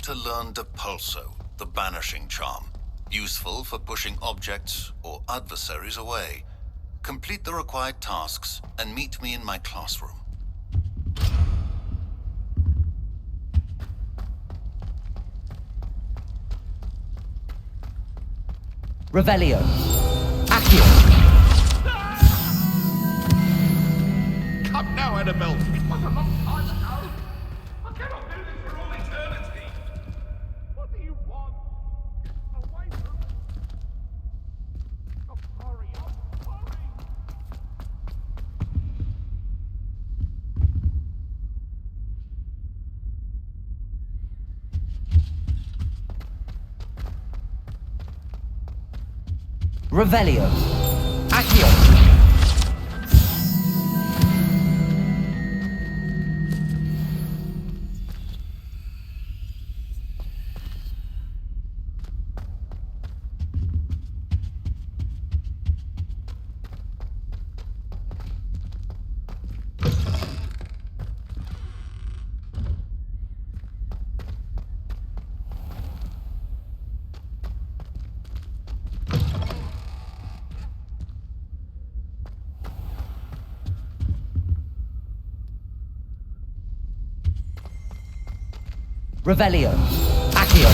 to learn Depulso, the banishing charm, useful for pushing objects or adversaries away. Complete the required tasks and meet me in my classroom. Revelio. Accio. Come now, Annabelle. It was a long time ago. I cannot do this for all eternity. What do you want? Away from me. Oh, hurry up, hurry. Revelio. Accio. Revelio. Accio.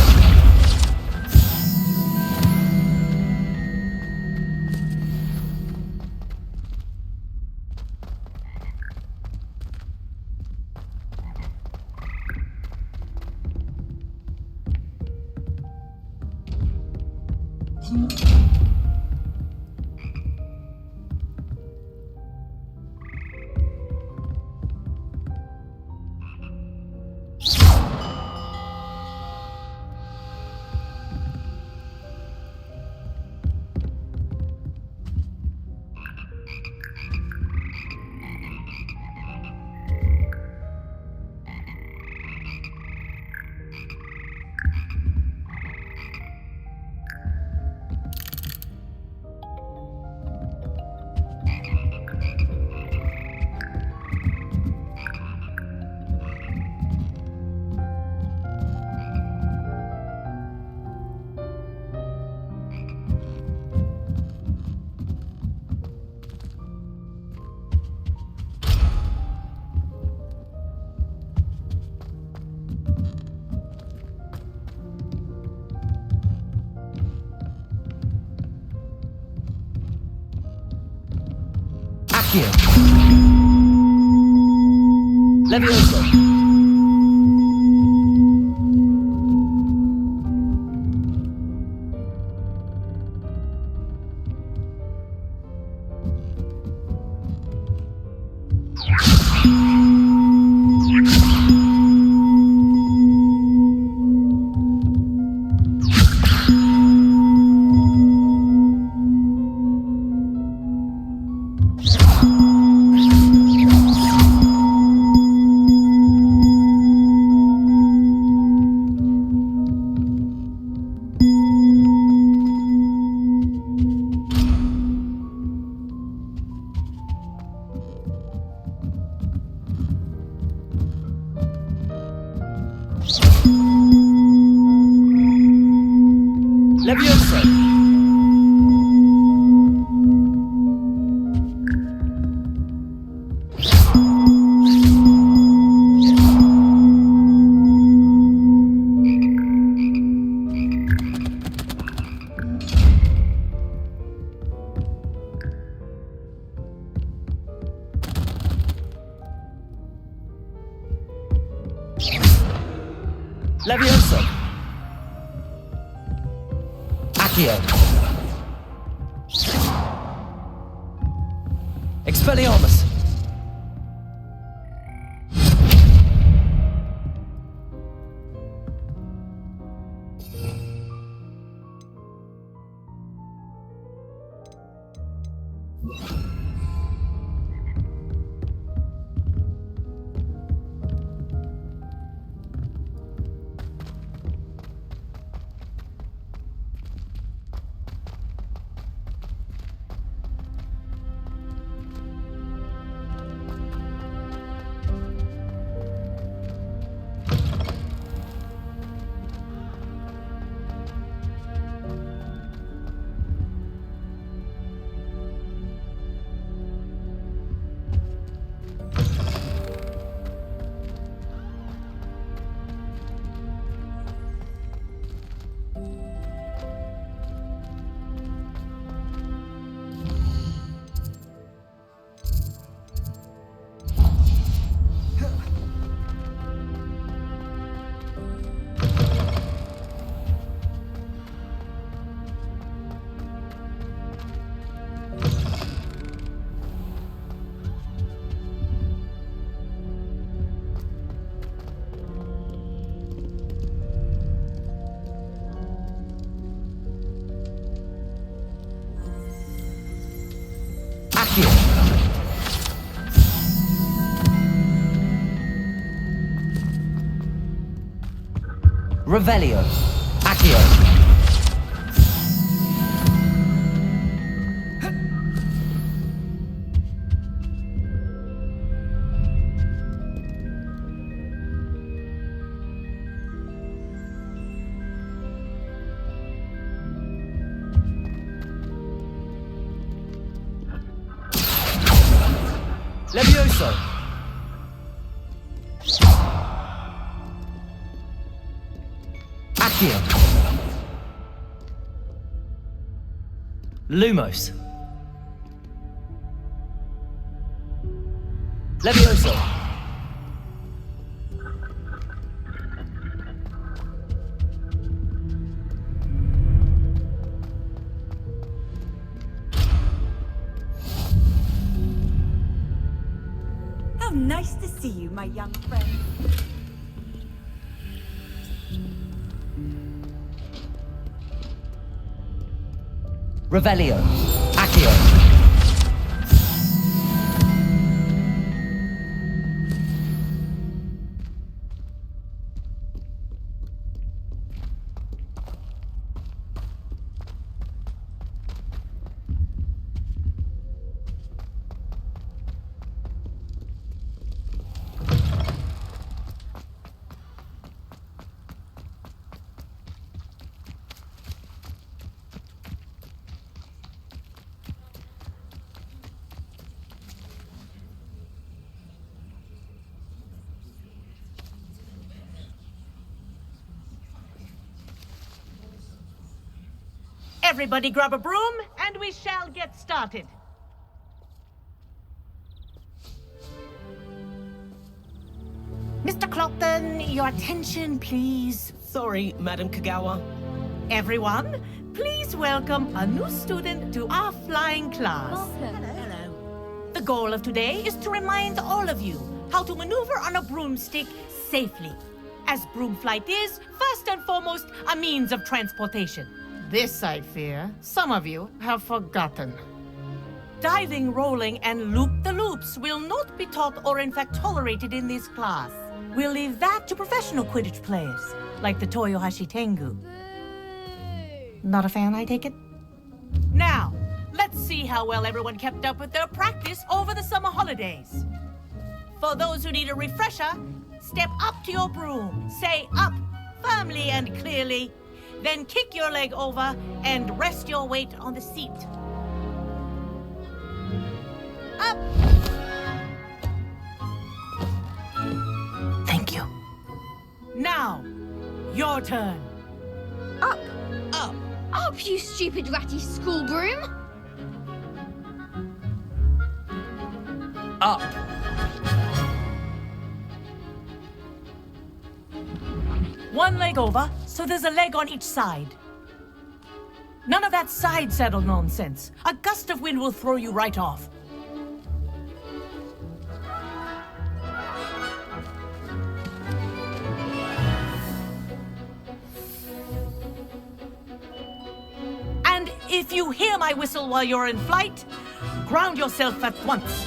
Accio. Levioso. Levioso. Levioso. Accio. Expelliarmus. Accio. Revelio. Accio. Levioso. Accio. Lumos. Levioso. How nice to see you, my young friend. Revelio. Accio. Everybody grab a broom, and we shall get started. Mr. Clopton, your attention, please. Sorry, Madam Kagawa. Everyone, please welcome a new student to our flying class. Hello. The goal of today is to remind all of you how to maneuver on a broomstick safely, as broom flight is, first and foremost, a means of transportation. This, I fear, some of you have forgotten. Diving, rolling, and loop-the-loops will not be taught or in fact tolerated in this class. We'll leave that to professional Quidditch players, like the Toyohashi Tengu. Not a fan, I take it? Now, let's see how well everyone kept up with their practice over the summer holidays. For those who need a refresher, step up to your broom, say up, firmly and clearly, then kick your leg over and rest your weight on the seat. Up! Thank you. Now, your turn. Up! Up! Up, you stupid ratty school broom! Up. One leg over, so there's a leg on each side. None of that side saddle nonsense. A gust of wind will throw you right off. And if you hear my whistle while you're in flight, ground yourself at once.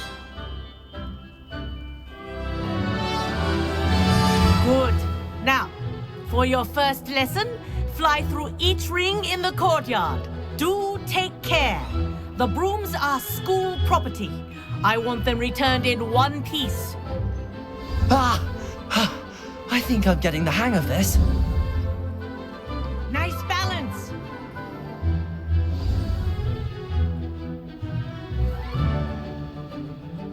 Good. Now, for your first lesson, fly through each ring in the courtyard. Do take care. The brooms are school property. I want them returned in one piece. I think I'm getting the hang of this. Nice balance.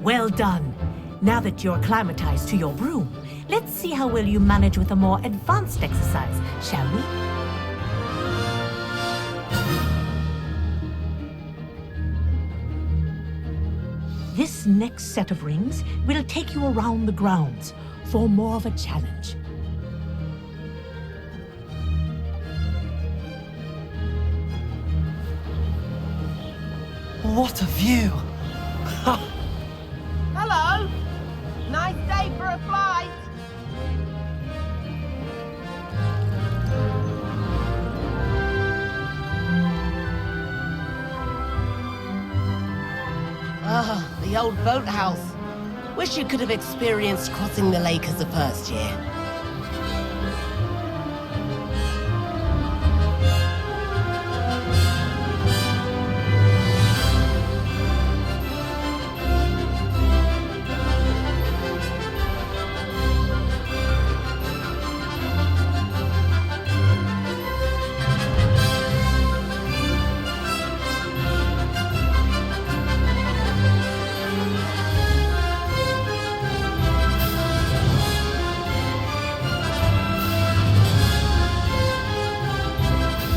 Well done. Now that you're acclimatized to your broom, let's see how well you manage with a more advanced exercise, shall we? This next set of rings will take you around the grounds for more of a challenge. What a view! Hello. Nice day for a flight. Ah, the old boathouse. Wish you could have experienced crossing the lake as a first year.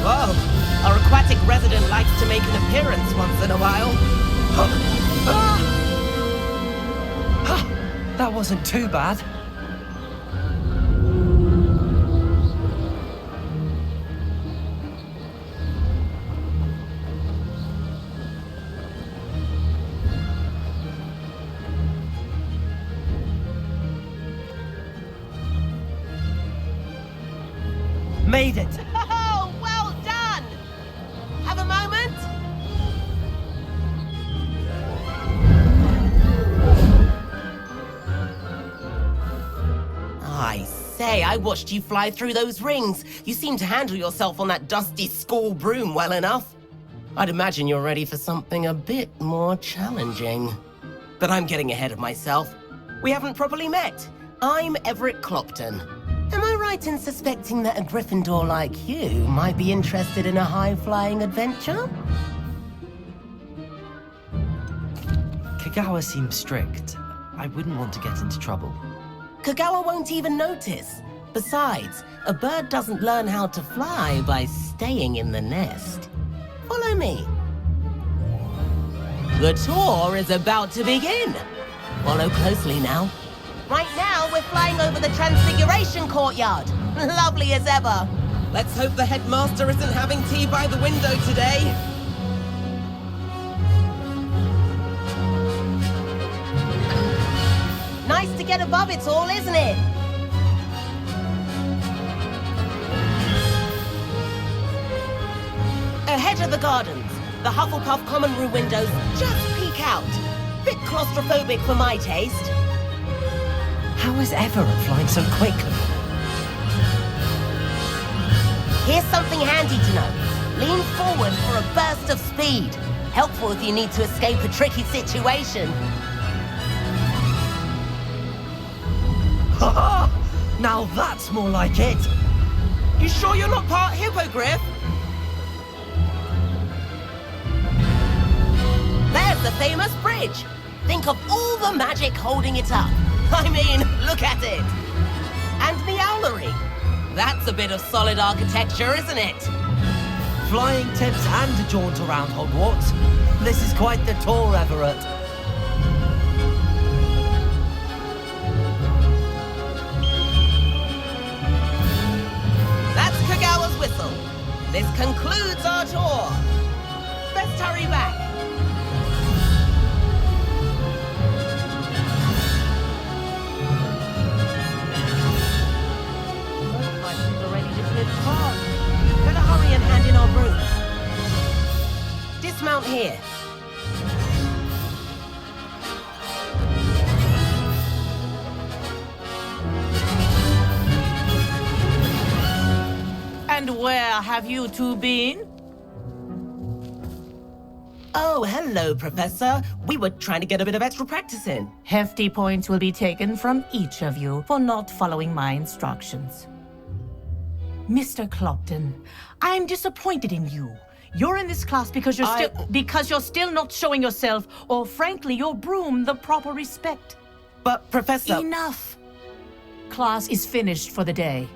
Whoa, our aquatic resident likes to make an appearance once in a while. That wasn't too bad. Made it! Oh, well done! Have a moment? I say, I watched you fly through those rings. You seem to handle yourself on that dusty school broom well enough. I'd imagine you're ready for something a bit more challenging. But I'm getting ahead of myself. We haven't properly met. I'm Everett Clopton. Am I right in suspecting that a Gryffindor like you might be interested in a high-flying adventure? Kagawa seems strict. I wouldn't want to get into trouble. Kagawa won't even notice. Besides, a bird doesn't learn how to fly by staying in the nest. Follow me. The tour is about to begin. Follow closely now. Right now, we're flying over the Transfiguration Courtyard. Lovely as ever. Let's hope the headmaster isn't having tea by the window today. Nice to get above it all, isn't it? Ahead of the gardens, the Hufflepuff common room windows just peek out. Bit claustrophobic for my taste. How is Everett flying so quickly? Here's something handy to know. Lean forward for a burst of speed. Helpful if you need to escape a tricky situation. Ha! Now that's more like it! You sure you're not part hippogriff? There's the famous bridge. Think of all the magic holding it up. I mean, look at it. And the owlery. That's a bit of solid architecture, isn't it? Flying tips and a jaunt around Hogwarts. This is quite the tour, Everett. That's Kagawa's whistle. This concludes our tour. Let's hurry back. Better hurry and hand in our brooms. Dismount here. And where have you two been? Oh, hello, Professor. We were trying to get a bit of extra practice in. Hefty points will be taken from each of you for not following my instructions. Mr. Clopton, I'm disappointed in you. You're in this class because you're still not showing yourself, or frankly, your broom the proper respect. But, Professor... Enough. Class is finished for the day.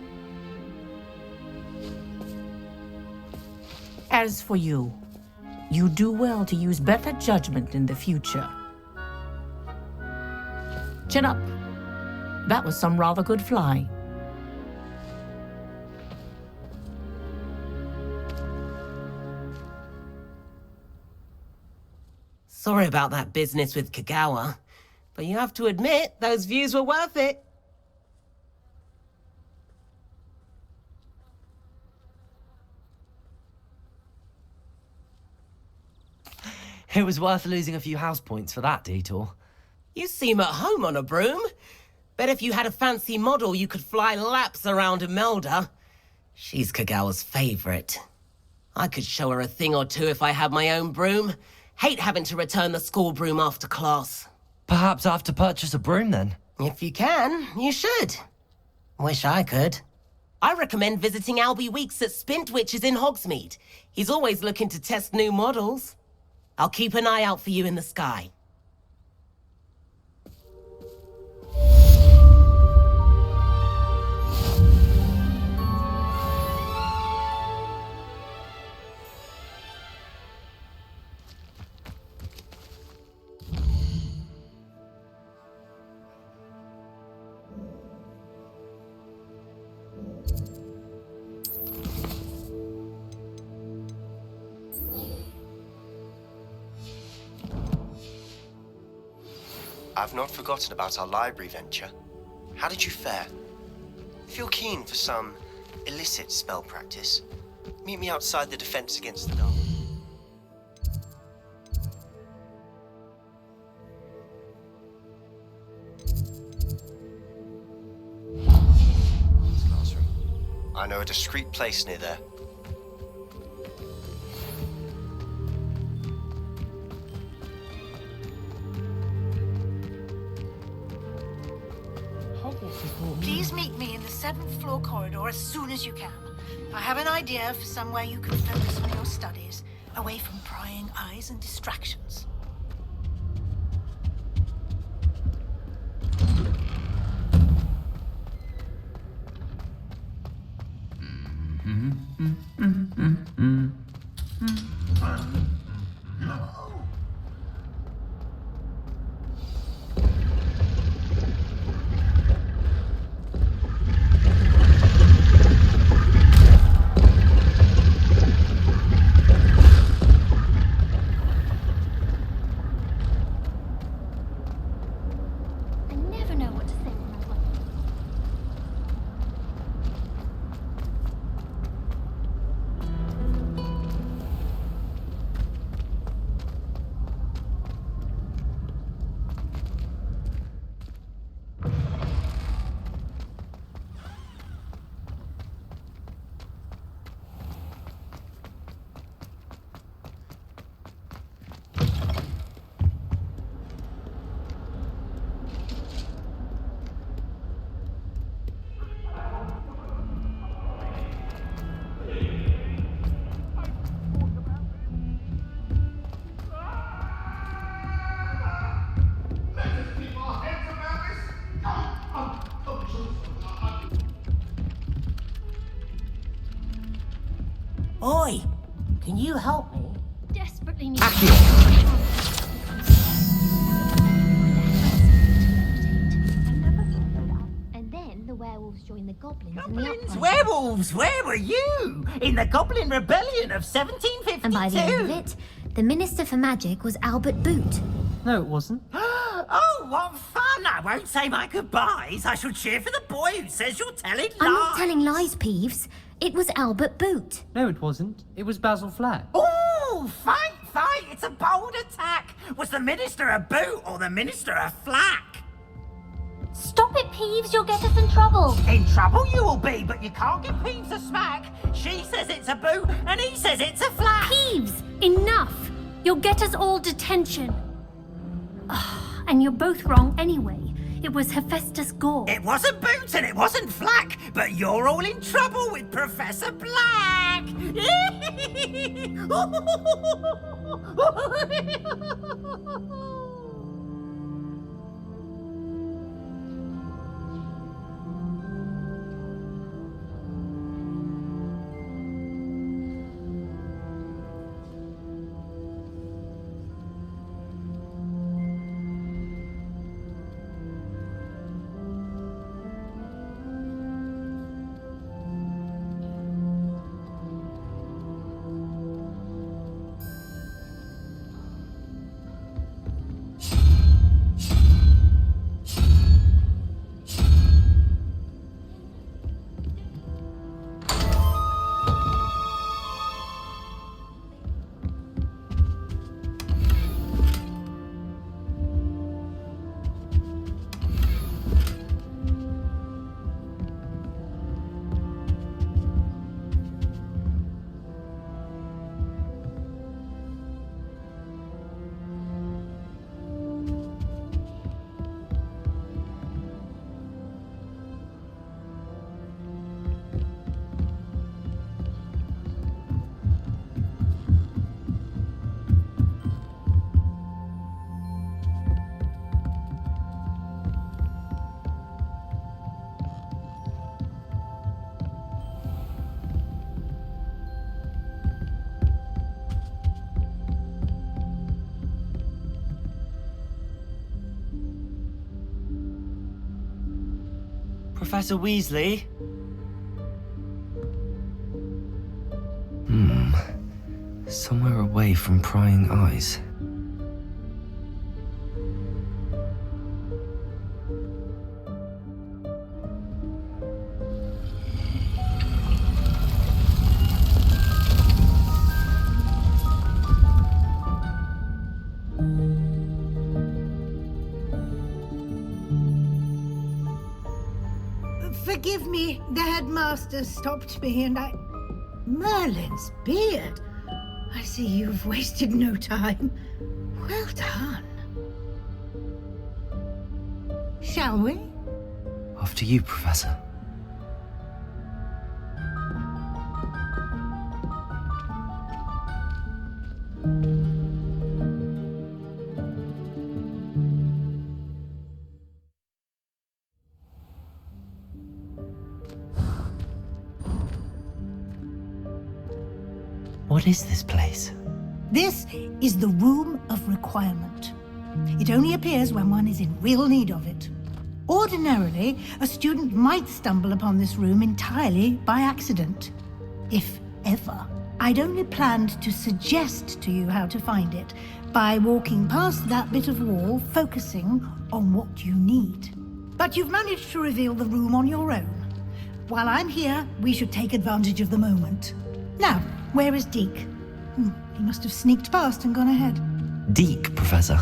As for you, you do well to use better judgment in the future. Chin up. That was some rather good flying. Sorry about that business with Kagawa, but you have to admit, those views were worth it. It was worth losing a few house points for that detour. You seem at home on a broom. Bet if you had a fancy model, you could fly laps around Imelda. She's Kagawa's favorite. I could show her a thing or two if I had my own broom. Hate having to return the school broom after class. Perhaps I have to purchase a broom then. If you can, you should. Wish I could. I recommend visiting Albie Weeks at Spintwitches in Hogsmeade. He's always looking to test new models. I'll keep an eye out for you in the sky. I've not forgotten about our library venture. How did you fare? If you're keen for some illicit spell practice, meet me outside the Defense Against the Dark. This classroom. I know a discreet place near there. Please meet me in the 7th floor corridor as soon as you can. I have an idea for somewhere you can focus on your studies, away from prying eyes and distractions. I never know what to say when I want. Oi, can you help me? Desperately need And then the werewolves join the goblins in the Goblins, uprising. werewolves, where were you? In the Goblin Rebellion of 1752? And by the end of it, the Minister for Magic was Albert Boot. No, it wasn't. Oh, what fun! I won't say my goodbyes. I shall cheer for the boy who says you're telling lies. I'm not telling lies, Peeves. It was Albert Boot. No, it wasn't. It was Basil Flack. Oh, fight! It's a bold attack. Was the Minister a boot or the Minister a flack? Stop it, Peeves. You'll get us in trouble. In trouble you will be, but you can't give Peeves a smack. She says it's a boot and he says it's a flack. Peeves, enough! You'll get us all detention. Ugh, and you're both wrong anyway. It was Hephaestus Gore. It wasn't Boot and it wasn't Flack, but you're all in trouble with Professor Black! Professor Weasley? Somewhere away from prying eyes. Forgive me, the headmaster stopped me and I... Merlin's beard. I see you've wasted no time. Well done. Shall we? After you, Professor. What is this place? This is the Room of Requirement. It only appears when one is in real need of it. Ordinarily, a student might stumble upon this room entirely by accident. If ever. I'd only planned to suggest to you how to find it by walking past that bit of wall, focusing on what you need. But you've managed to reveal the room on your own. While I'm here, we should take advantage of the moment. Now, where is Deke? He must have sneaked past and gone ahead. Deke, Professor.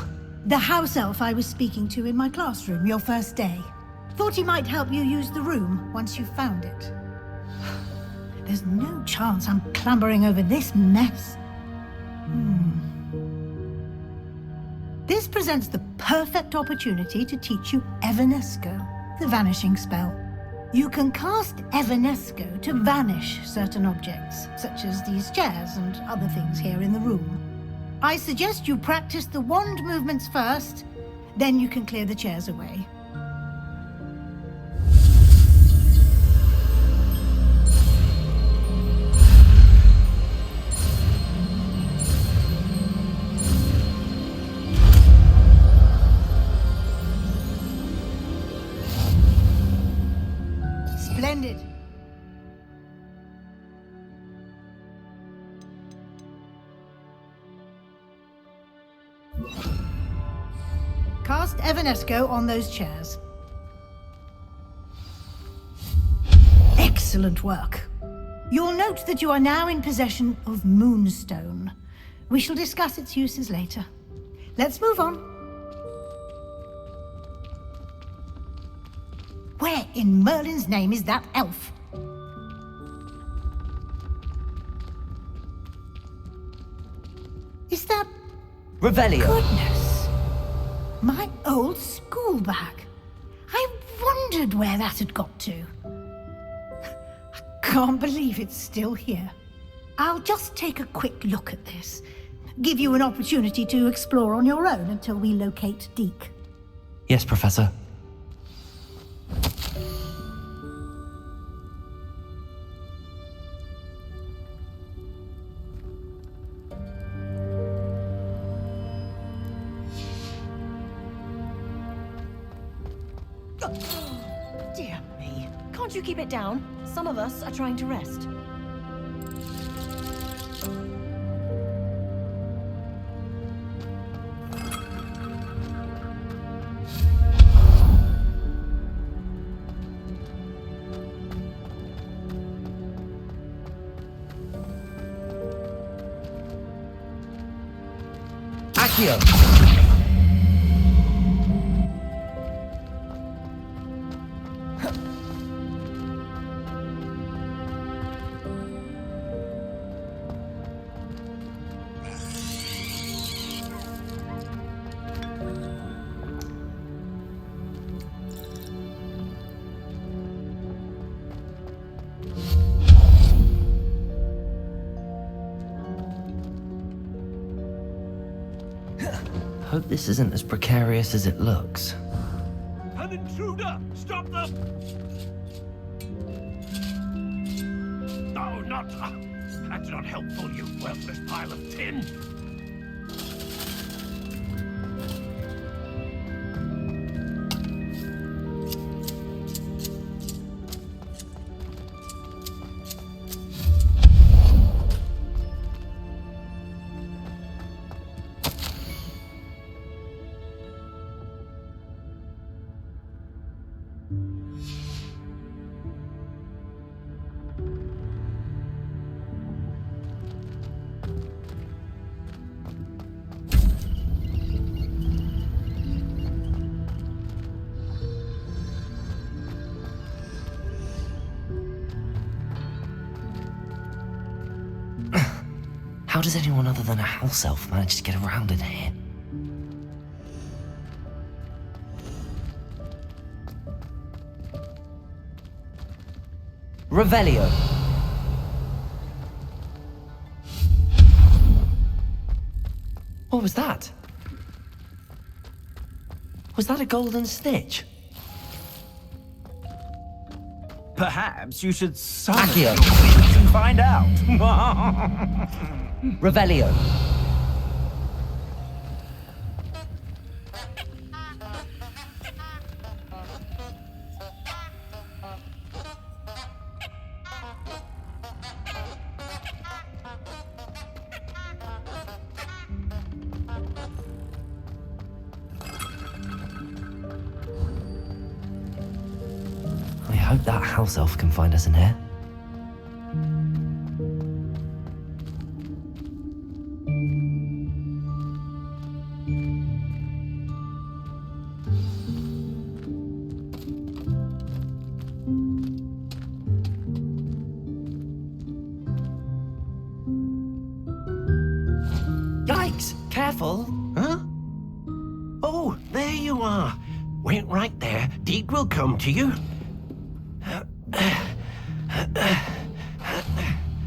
The house elf I was speaking to in my classroom your first day. Thought he might help you use the room once you found it. There's no chance I'm clambering over this mess. This presents the perfect opportunity to teach you Evanesco, the vanishing spell. You can cast Evanesco to vanish certain objects, such as these chairs and other things here in the room. I suggest you practice the wand movements first, then you can clear the chairs away. Splendid. Cast Evanesco on those chairs. Excellent work. You'll note that you are now in possession of Moonstone. We shall discuss its uses later. Let's move on. Where in Merlin's name is that elf? Is that... Revelio. Goodness. My old school bag. I wondered where that had got to. I can't believe it's still here. I'll just take a quick look at this. Give you an opportunity to explore on your own until we locate Deke. Yes, Professor. Dear me. Can't you keep it down? Some of us are trying to rest. Accio. Hope this isn't as precarious as it looks. An intruder! Stop them! No, not... that's not helpful, you worthless pile of tin! How does anyone other than a house elf manage to get around in here? Revelio. What was that? Was that a golden snitch? Perhaps you should summon Accio. your wings and find out. Revelio. I hope that house elf can find us in here. Yikes! Careful! Huh? Oh, there you are. Wait right there. Deek will come to you.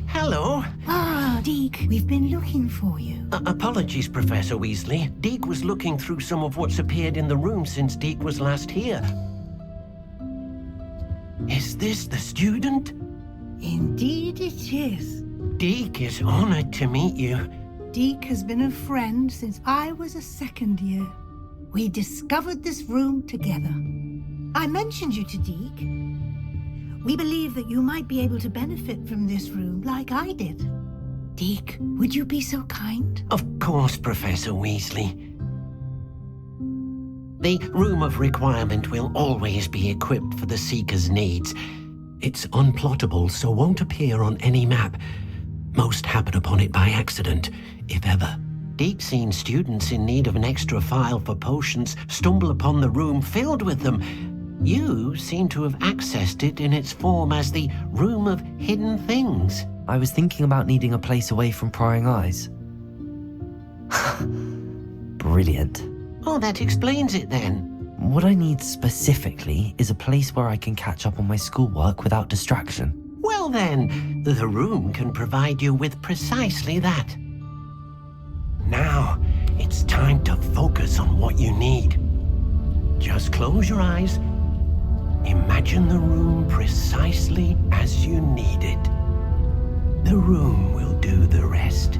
Hello. Ah, Deke, we've been looking for you. Apologies, Professor Weasley. Deek was looking through some of what's appeared in the room since Deek was last here. Is this the student? Indeed it is. Deek is honored to meet you. Deke has been a friend since I was a second year. We discovered this room together. I mentioned you to Deke. We believe that you might be able to benefit from this room like I did. Deke, would you be so kind? Of course, Professor Weasley. The Room of Requirement will always be equipped for the Seeker's needs. It's unplottable, so won't appear on any map. Most happen upon it by accident, if ever. Deep-seen students in need of an extra file for potions stumble upon the room filled with them. You seem to have accessed it in its form as the Room of Hidden Things. I was thinking about needing a place away from prying eyes. Brilliant. Oh, that explains it then. What I need specifically is a place where I can catch up on my schoolwork without distraction. Well then, the room can provide you with precisely that. Now, it's time to focus on what you need. Just close your eyes. Imagine the room precisely as you need it. The room will do the rest.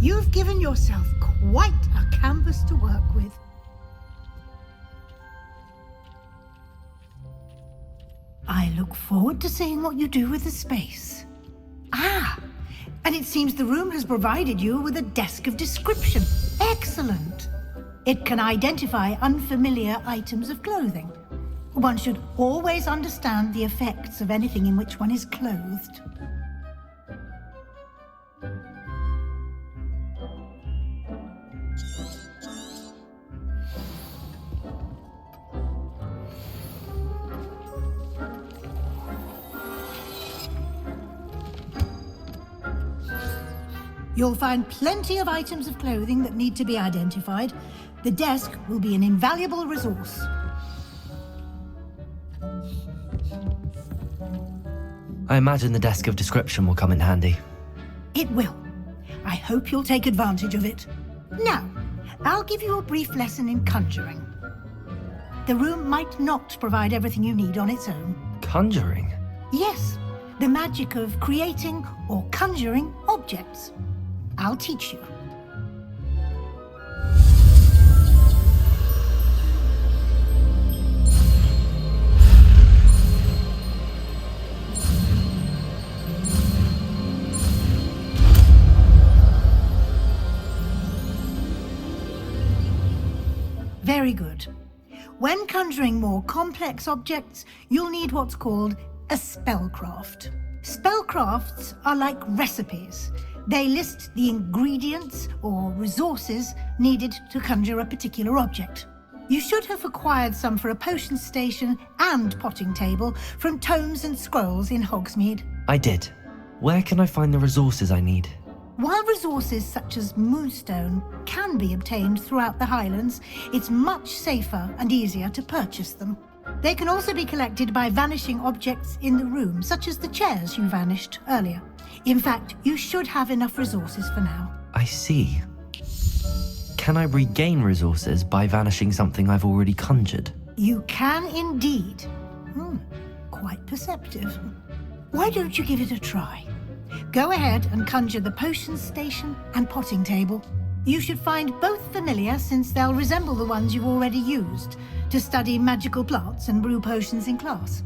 You've given yourself quite a canvas to work with. I look forward to seeing what you do with the space. Ah, and it seems the room has provided you with a desk of description. Excellent. It can identify unfamiliar items of clothing. One should always understand the effects of anything in which one is clothed. You'll find plenty of items of clothing that need to be identified. The desk will be an invaluable resource. I imagine the desk of description will come in handy. It will. I hope you'll take advantage of it. Now, I'll give you a brief lesson in conjuring. The room might not provide everything you need on its own. Conjuring? Yes, the magic of creating or conjuring objects. I'll teach you. Very good. When conjuring more complex objects, you'll need what's called a spellcraft. Spellcrafts are like recipes. They list the ingredients or resources needed to conjure a particular object. You should have acquired some for a potion station and potting table from tomes and scrolls in Hogsmeade. I did. Where can I find the resources I need? While resources such as moonstone can be obtained throughout the Highlands, it's much safer and easier to purchase them. They can also be collected by vanishing objects in the room, such as the chairs you vanished earlier. In fact, you should have enough resources for now. I see. Can I regain resources by vanishing something I've already conjured? You can indeed. Quite perceptive. Why don't you give it a try? Go ahead and conjure the potion station and potting table. You should find both familiar, since they'll resemble the ones you've already used to study magical plants and brew potions in class.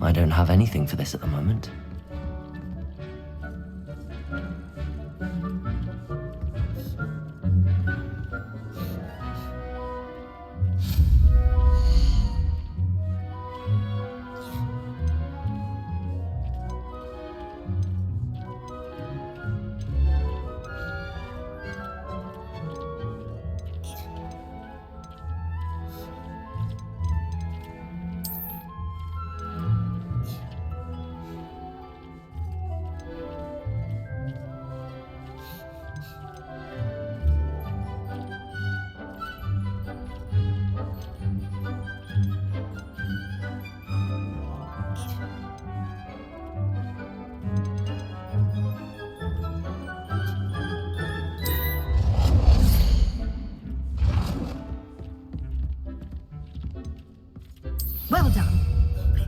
I don't have anything for this at the moment. Well done.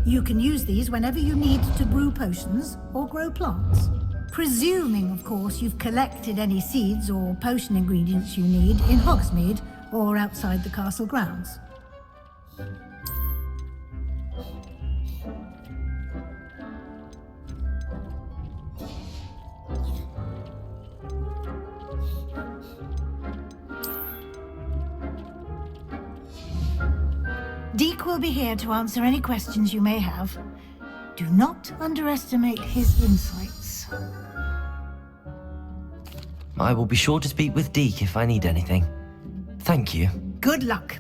You can use these whenever you need to brew potions or grow plants. Presuming, of course, you've collected any seeds or potion ingredients you need in Hogsmeade or outside the castle grounds. Deke will be here to answer any questions you may have. Do not underestimate his insights. I will be sure to speak with Deke if I need anything. Thank you. Good luck.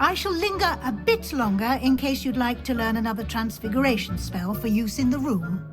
I shall linger a bit longer in case you'd like to learn another transfiguration spell for use in the room.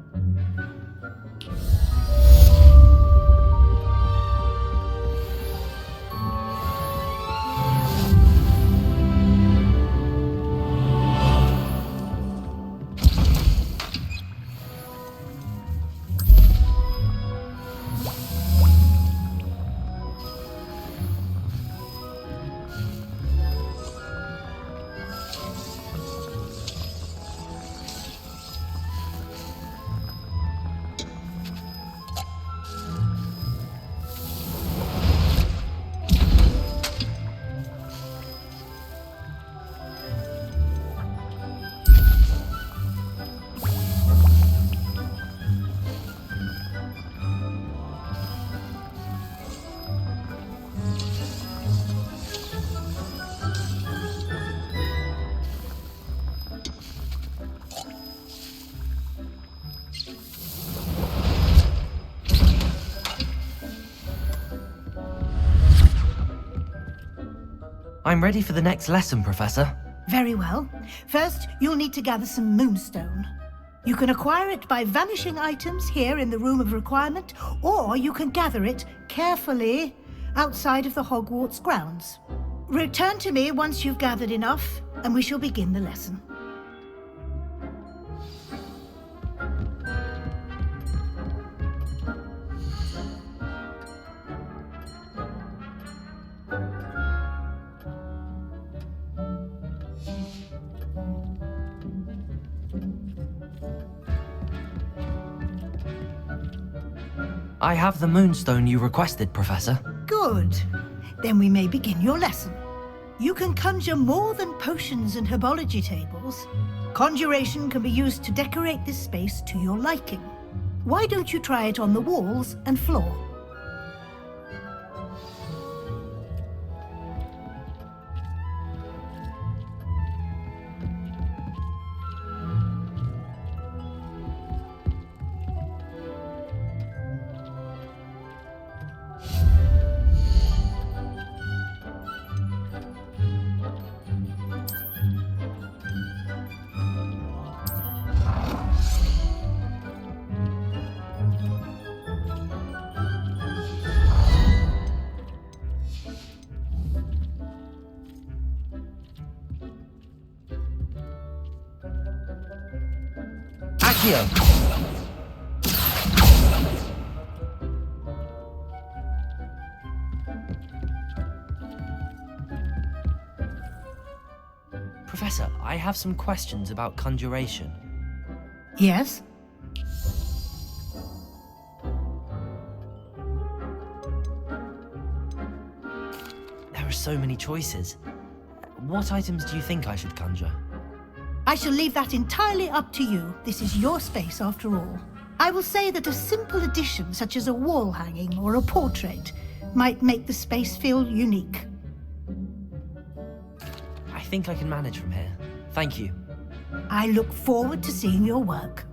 I'm ready for the next lesson, Professor. Very well. First, you'll need to gather some moonstone. You can acquire it by vanishing items here in the Room of Requirement, or you can gather it carefully outside of the Hogwarts grounds. Return to me once you've gathered enough, and we shall begin the lesson. I have the moonstone you requested, Professor. Good. Then we may begin your lesson. You can conjure more than potions and herbology tables. Conjuration can be used to decorate this space to your liking. Why don't you try it on the walls and floor? Accio! Professor, I have some questions about conjuration. Yes? There are so many choices. What items do you think I should conjure? I shall leave that entirely up to you. This is your space after all. I will say that a simple addition such as a wall hanging or a portrait might make the space feel unique. I think I can manage from here. Thank you. I look forward to seeing your work.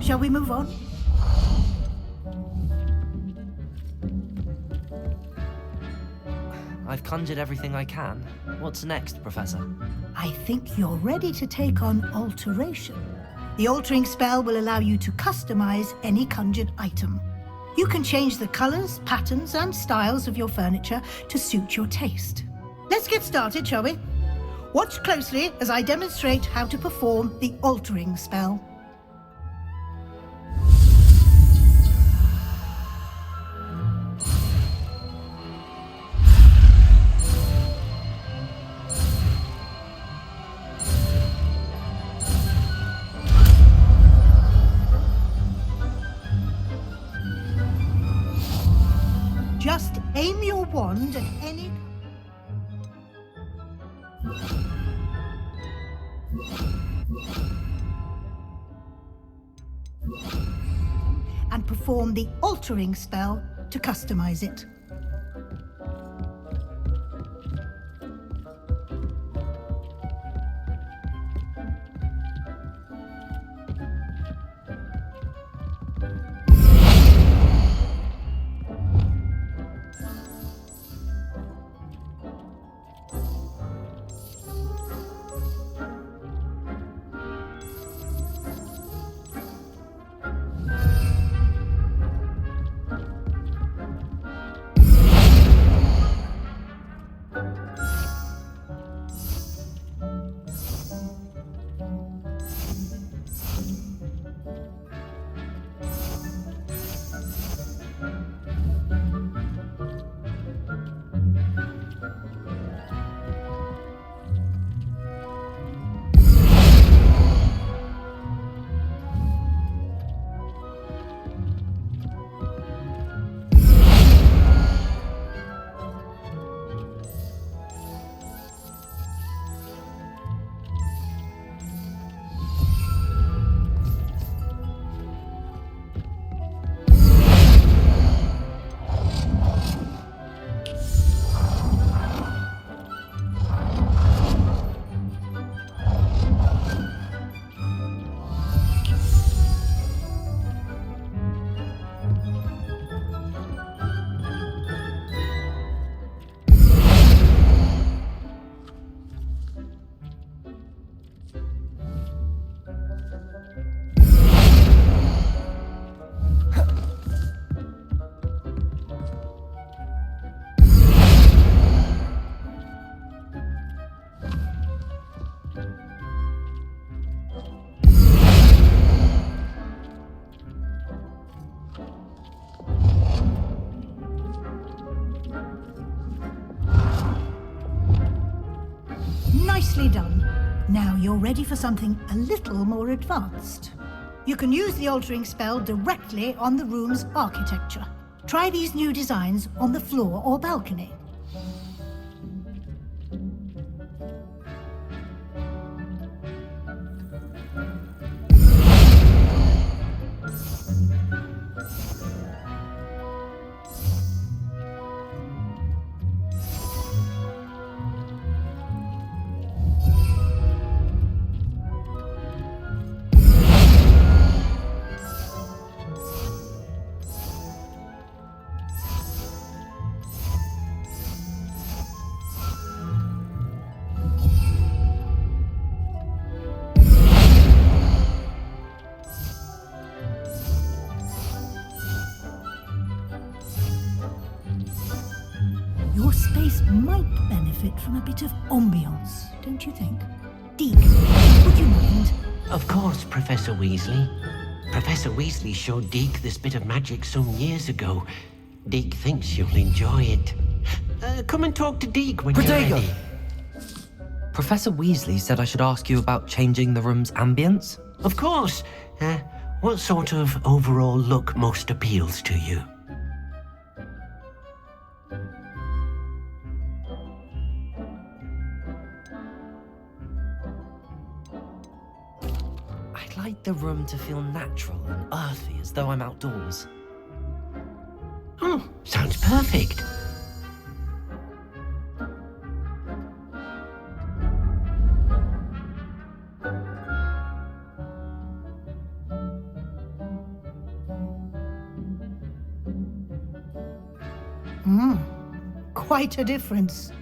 Shall we move on? I've conjured everything I can. What's next, Professor? I think you're ready to take on alteration. The altering spell will allow you to customize any conjured item. You can change the colors, patterns, and styles of your furniture to suit your taste. Let's get started, shall we? Watch closely as I demonstrate how to perform the altering spell. Just aim your wand at any... and perform the altering spell to customize it. Nicely done. Now you're ready for something a little more advanced. You can use the altering spell directly on the room's architecture. Try these new designs on the floor or balcony. Your space might benefit from a bit of ambiance, don't you think? Deke, would you mind? Of course, Professor Weasley. Professor Weasley showed Deke this bit of magic some years ago. Deke thinks you'll enjoy it. Come and talk to Deke when you're ready. Professor Weasley said I should ask you about changing the room's ambience? Of course. What sort of overall look most appeals to you? I'd like the room to feel natural and earthy, as though I'm outdoors. Oh, sounds perfect. Quite a difference.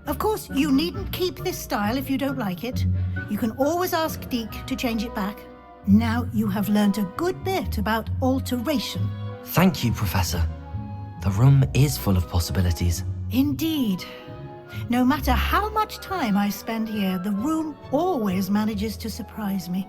Of course, you needn't keep this style if you don't like it. You can always ask Deke to change it back. Now you have learnt a good bit about alteration. Thank you, Professor. The room is full of possibilities. Indeed. No matter how much time I spend here, the room always manages to surprise me.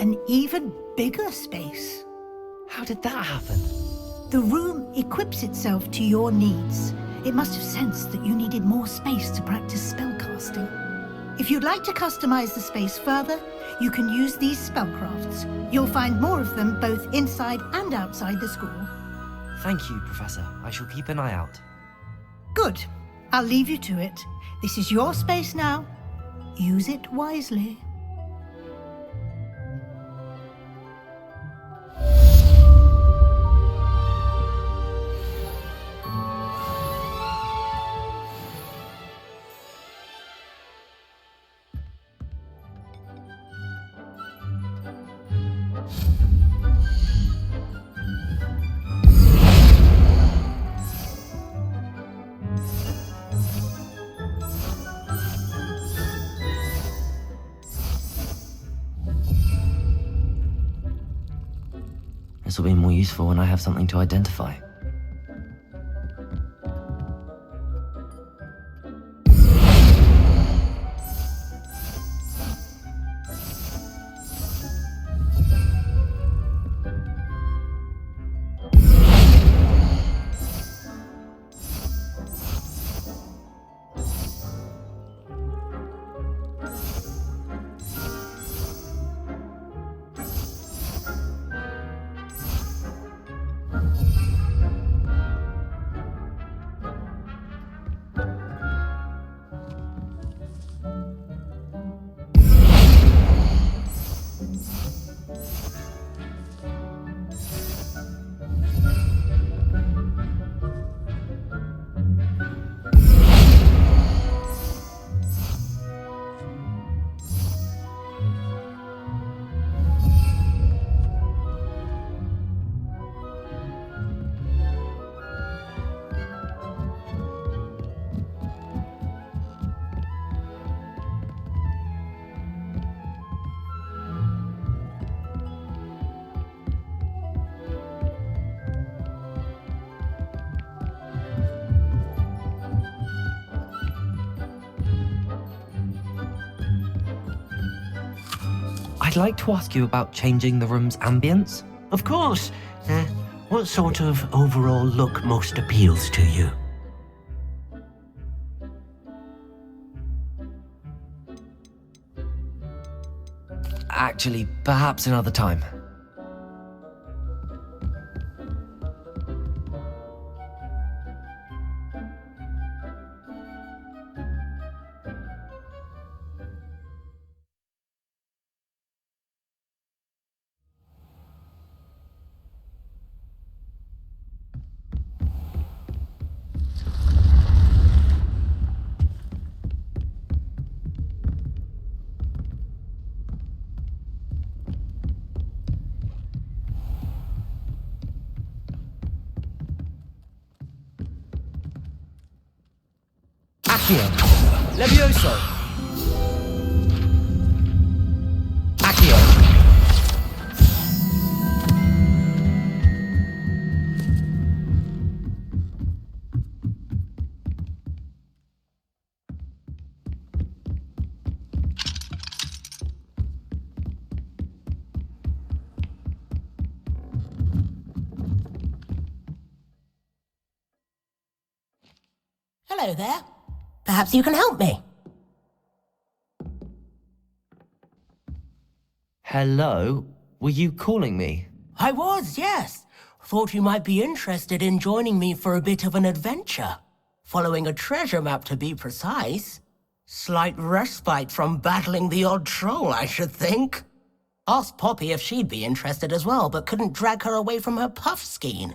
An even bigger space. How did that happen? The room equips itself to your needs. It must have sensed that you needed more space to practice spellcasting. If you'd like to customize the space further, you can use these spellcrafts. You'll find more of them both inside and outside the school. Thank you, Professor. I shall keep an eye out. Good. I'll leave you to it. This is your space now. Use it wisely. This will be more useful when I have something to identify. I'd like to ask you about changing the room's ambience. Of course. What sort of overall look most appeals to you? Actually, perhaps another time. Accio. Levioso. Accio. Hello there. Perhaps you can help me. Hello? Were you calling me? I was, yes. Thought you might be interested in joining me for a bit of an adventure. Following a treasure map, to be precise. Slight respite from battling the odd troll, I should think. Asked Poppy if she'd be interested as well, but couldn't drag her away from her puff skein.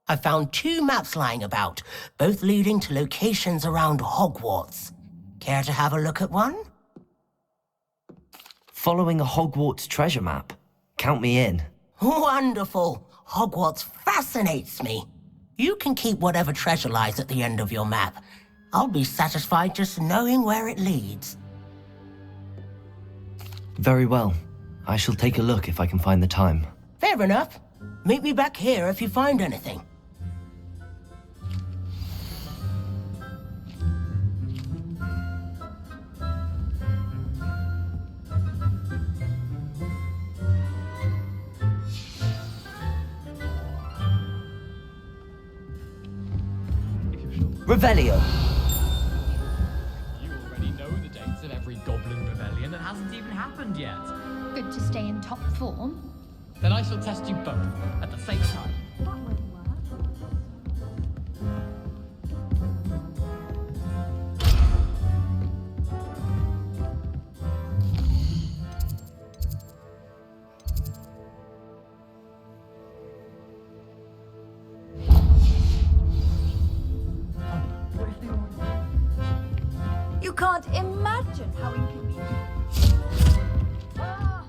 I found 2 maps lying about, both leading to locations around Hogwarts. Care to have a look at one? Following a Hogwarts treasure map? Count me in. Wonderful. Hogwarts fascinates me. You can keep whatever treasure lies at the end of your map. I'll be satisfied just knowing where it leads. Very well. I shall take a look if I can find the time. Fair enough. Meet me back here if you find anything. Revelio. You already know the dates of every Goblin Rebellion that hasn't even happened yet. Good to stay in top form. Then I shall test you both at the same time. That would work. You can't imagine how inconvenient. Ah.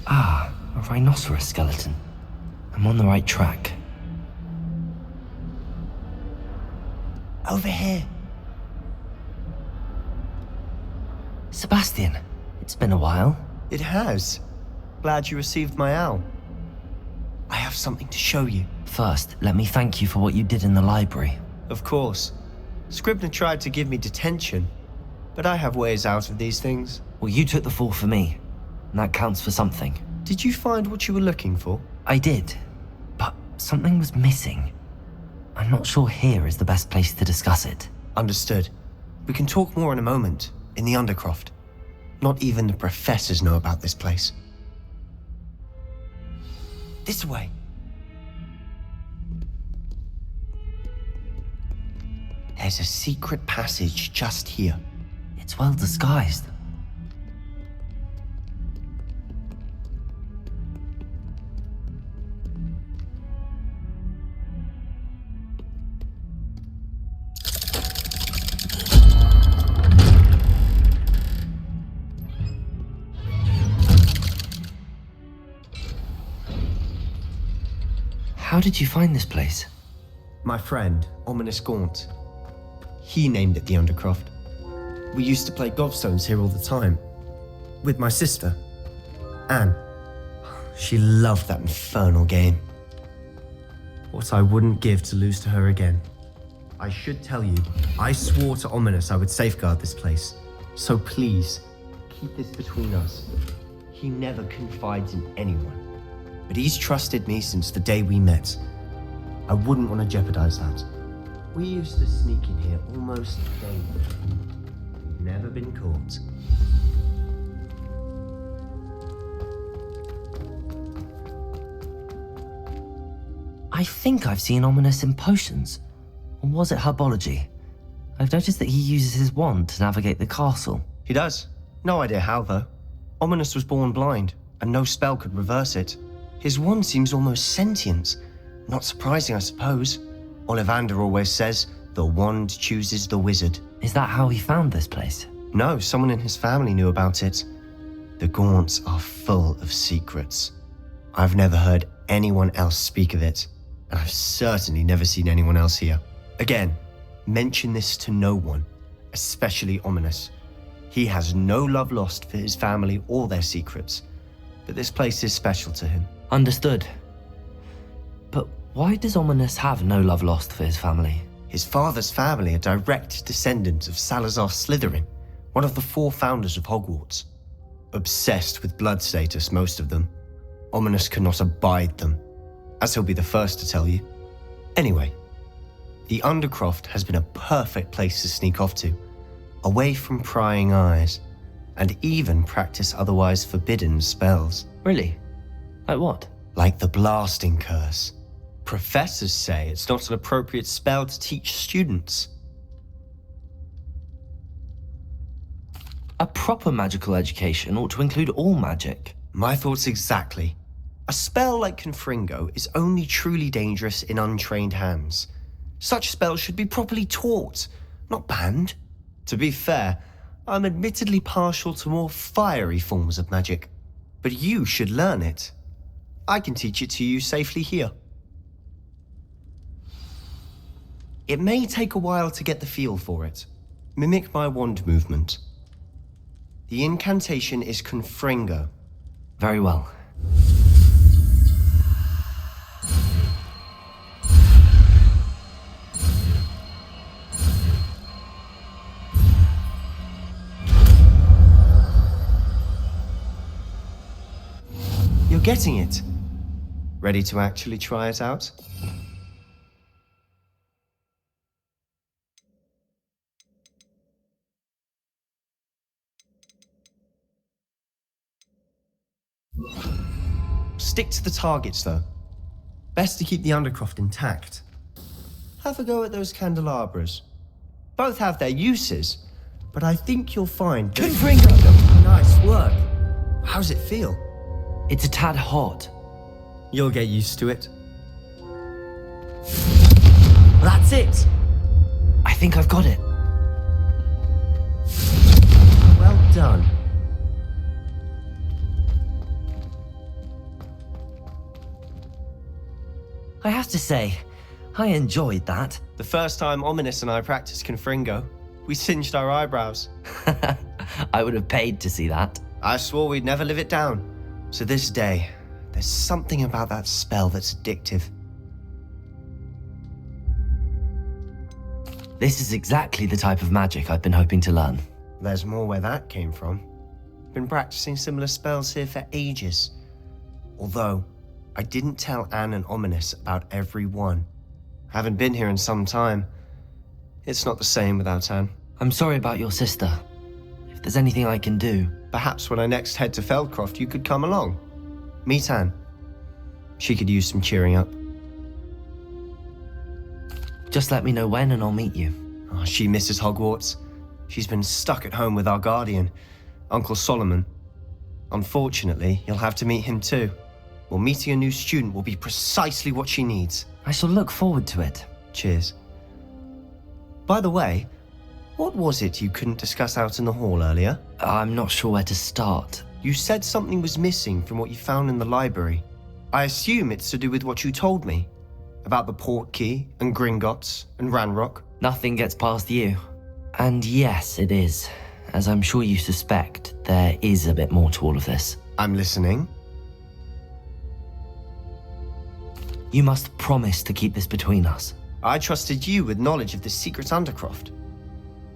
Ah, a rhinoceros skeleton. I'm on the right track. Over here. Sebastian, it's been a while. It has. Glad you received my owl. I have something to show you. First, let me thank you for what you did in the library. Of course. Scribner tried to give me detention, but I have ways out of these things. Well, you took the fall for me, and that counts for something. Did you find what you were looking for? I did, but something was missing. I'm not sure here is the best place to discuss it. Understood. We can talk more in a moment, in the Undercroft. Not even the professors know about this place. This way. There's a secret passage just here. It's well disguised. How did you find this place? My friend, Ominous Gaunt. He named it the Undercroft. We used to play gobstones here all the time. With my sister, Anne. She loved that infernal game. What I wouldn't give to lose to her again. I should tell you, I swore to Ominous I would safeguard this place. So please, keep this between us. He never confides in anyone. But he's trusted me since the day we met. I wouldn't want to jeopardize that. We used to sneak in here almost daily. We've never been caught. I think I've seen Ominous in potions. Or was it herbology? I've noticed that he uses his wand to navigate the castle. He does. No idea how, though. Ominous was born blind, and no spell could reverse it. His wand seems almost sentient. Not surprising, I suppose. Ollivander always says, the wand chooses the wizard. Is that how he found this place? No, someone in his family knew about it. The Gaunts are full of secrets. I've never heard anyone else speak of it, and I've certainly never seen anyone else here. Again, mention this to no one, especially Ominous. He has no love lost for his family or their secrets, but this place is special to him. Understood. But why does Ominous have no love lost for his family? His father's family are direct descendants of Salazar Slytherin. One of the 4 founders of Hogwarts. Obsessed with blood status, most of them. Ominous cannot abide them, as he'll be the first to tell you. Anyway, the Undercroft has been a perfect place to sneak off to, away from prying eyes, and even practice otherwise forbidden spells. Really? Like what? Like the blasting curse. Professors say it's not an appropriate spell to teach students. A proper magical education ought to include all magic. My thoughts exactly. A spell like Confringo is only truly dangerous in untrained hands. Such spells should be properly taught, not banned. To be fair, I'm admittedly partial to more fiery forms of magic, but you should learn it. I can teach it to you safely here. It may take a while to get the feel for it. Mimic my wand movement. The incantation is Confringo. Very well. You're getting it. Ready to actually try it out? Stick to the targets, though. Best to keep the Undercroft intact. Have a go at those candelabras. Both have their uses, but I think you'll find that... Confringo! Nice work. How's it feel? It's a tad hot. You'll get used to it. That's it! I think I've got it. Well done. I have to say, I enjoyed that. The first time Ominous and I practiced Confringo, we singed our eyebrows. I would have paid to see that. I swore we'd never live it down. To this day, there's something about that spell that's addictive. This is exactly the type of magic I've been hoping to learn. There's more where that came from. Been practicing similar spells here for ages. Although, I didn't tell Anne and Ominous about every one. Haven't been here in some time. It's not the same without Anne. I'm sorry about your sister. If there's anything I can do... Perhaps when I next head to Feldcroft, you could come along. Meet Anne. She could use some cheering up. Just let me know when and I'll meet you. Oh, she misses Hogwarts. She's been stuck at home with our guardian, Uncle Solomon. Unfortunately, you'll have to meet him too. Well, meeting a new student will be precisely what she needs. I shall look forward to it. Cheers. By the way, what was it you couldn't discuss out in the hall earlier? I'm not sure where to start. You said something was missing from what you found in the library. I assume it's to do with what you told me. About the Portkey and Gringotts and Ranrock. Nothing gets past you. And yes, it is. As I'm sure you suspect, there is a bit more to all of this. I'm listening. You must promise to keep this between us. I trusted you with knowledge of the secret Undercroft.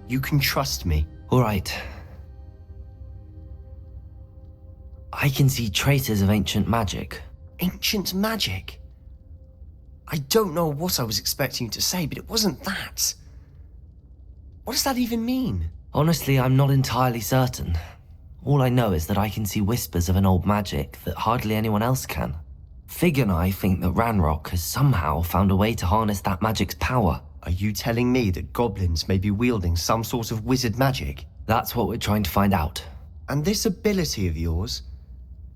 You can trust me. All right. I can see traces of ancient magic. Ancient magic? I don't know what I was expecting you to say, but it wasn't that. What does that even mean? Honestly, I'm not entirely certain. All I know is that I can see whispers of an old magic that hardly anyone else can. Fig and I think that Ranrock has somehow found a way to harness that magic's power. Are you telling me that goblins may be wielding some sort of wizard magic? That's what we're trying to find out. And this ability of yours,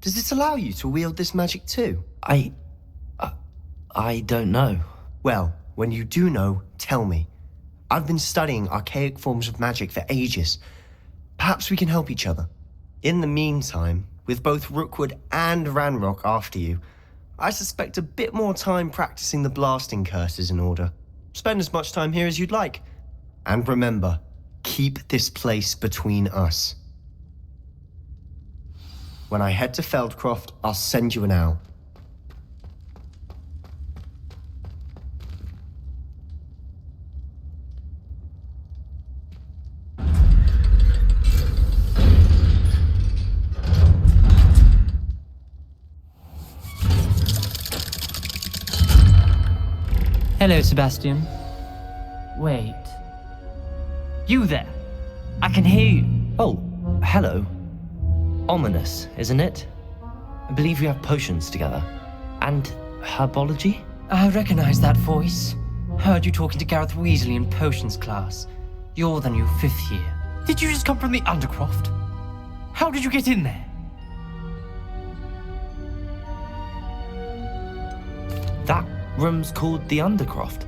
does it allow you to wield this magic too? I don't know. Well, when you do know, tell me. I've been studying archaic forms of magic for ages. Perhaps we can help each other. In the meantime, with both Rookwood and Ranrock after you, I suspect a bit more time practicing the blasting curse is in order. Spend as much time here as you'd like. And remember, keep this place between us. When I head to Feldcroft, I'll send you an owl. Hello, Sebastian. Wait. You there? I can hear you. Oh, hello. Ominous, isn't it? I believe we have potions together. And herbology? I recognize that voice. Heard you talking to Gareth Weasley in potions class. You're the new 5th year. Did you just come from the Undercroft? How did you get in there? That room's called the Undercroft.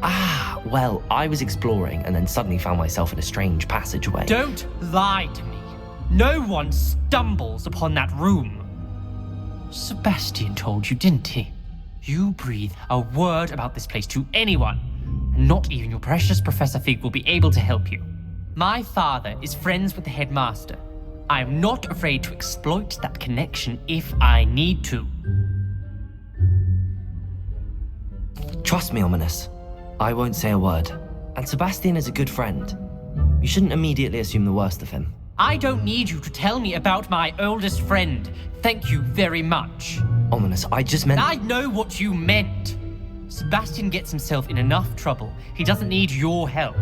Ah, well, I was exploring and then suddenly found myself in a strange passageway. Don't lie to me. No one stumbles upon that room. Sebastian told you, didn't he? You breathe a word about this place to anyone, and not even your precious Professor Fig will be able to help you. My father is friends with the headmaster. I am not afraid to exploit that connection if I need to. Trust me, Ominous. I won't say a word. And Sebastian is a good friend. You shouldn't immediately assume the worst of him. I don't need you to tell me about my oldest friend. Thank you very much. Ominous, I just meant... I know what you meant. Sebastian gets himself in enough trouble. He doesn't need your help.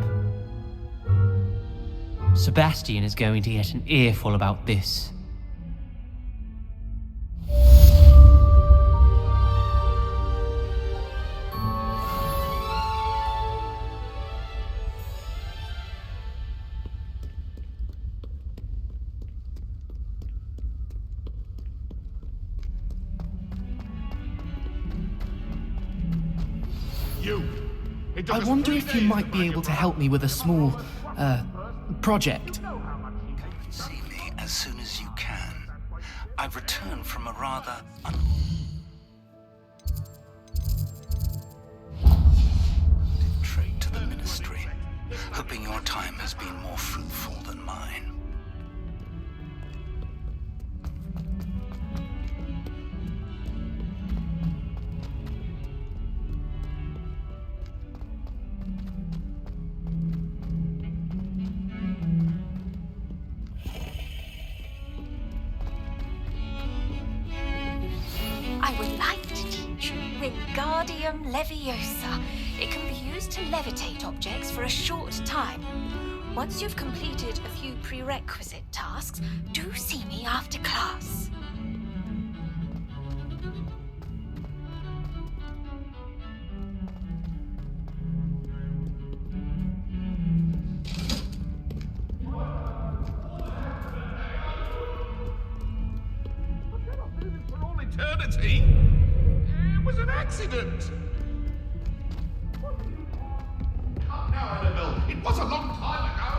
Sebastian is going to get an earful about this. I wonder if you might be able to help me with a small, project. See me as soon as you can. I've returned from a rather trip to the Ministry, hoping your time has been more fruitful than mine. Wingardium Leviosa. It can be used to levitate objects for a short time. Once you've completed a few prerequisite tasks, do see me after class. For all eternity? It was an accident! Come now, Annabelle. It was a long time ago.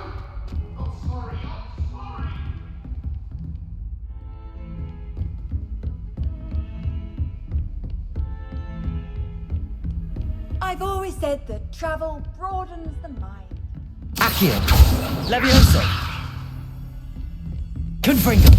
I'm sorry, I'm sorry. I've always said that travel broadens the mind. Accio! Levioso! Confringo!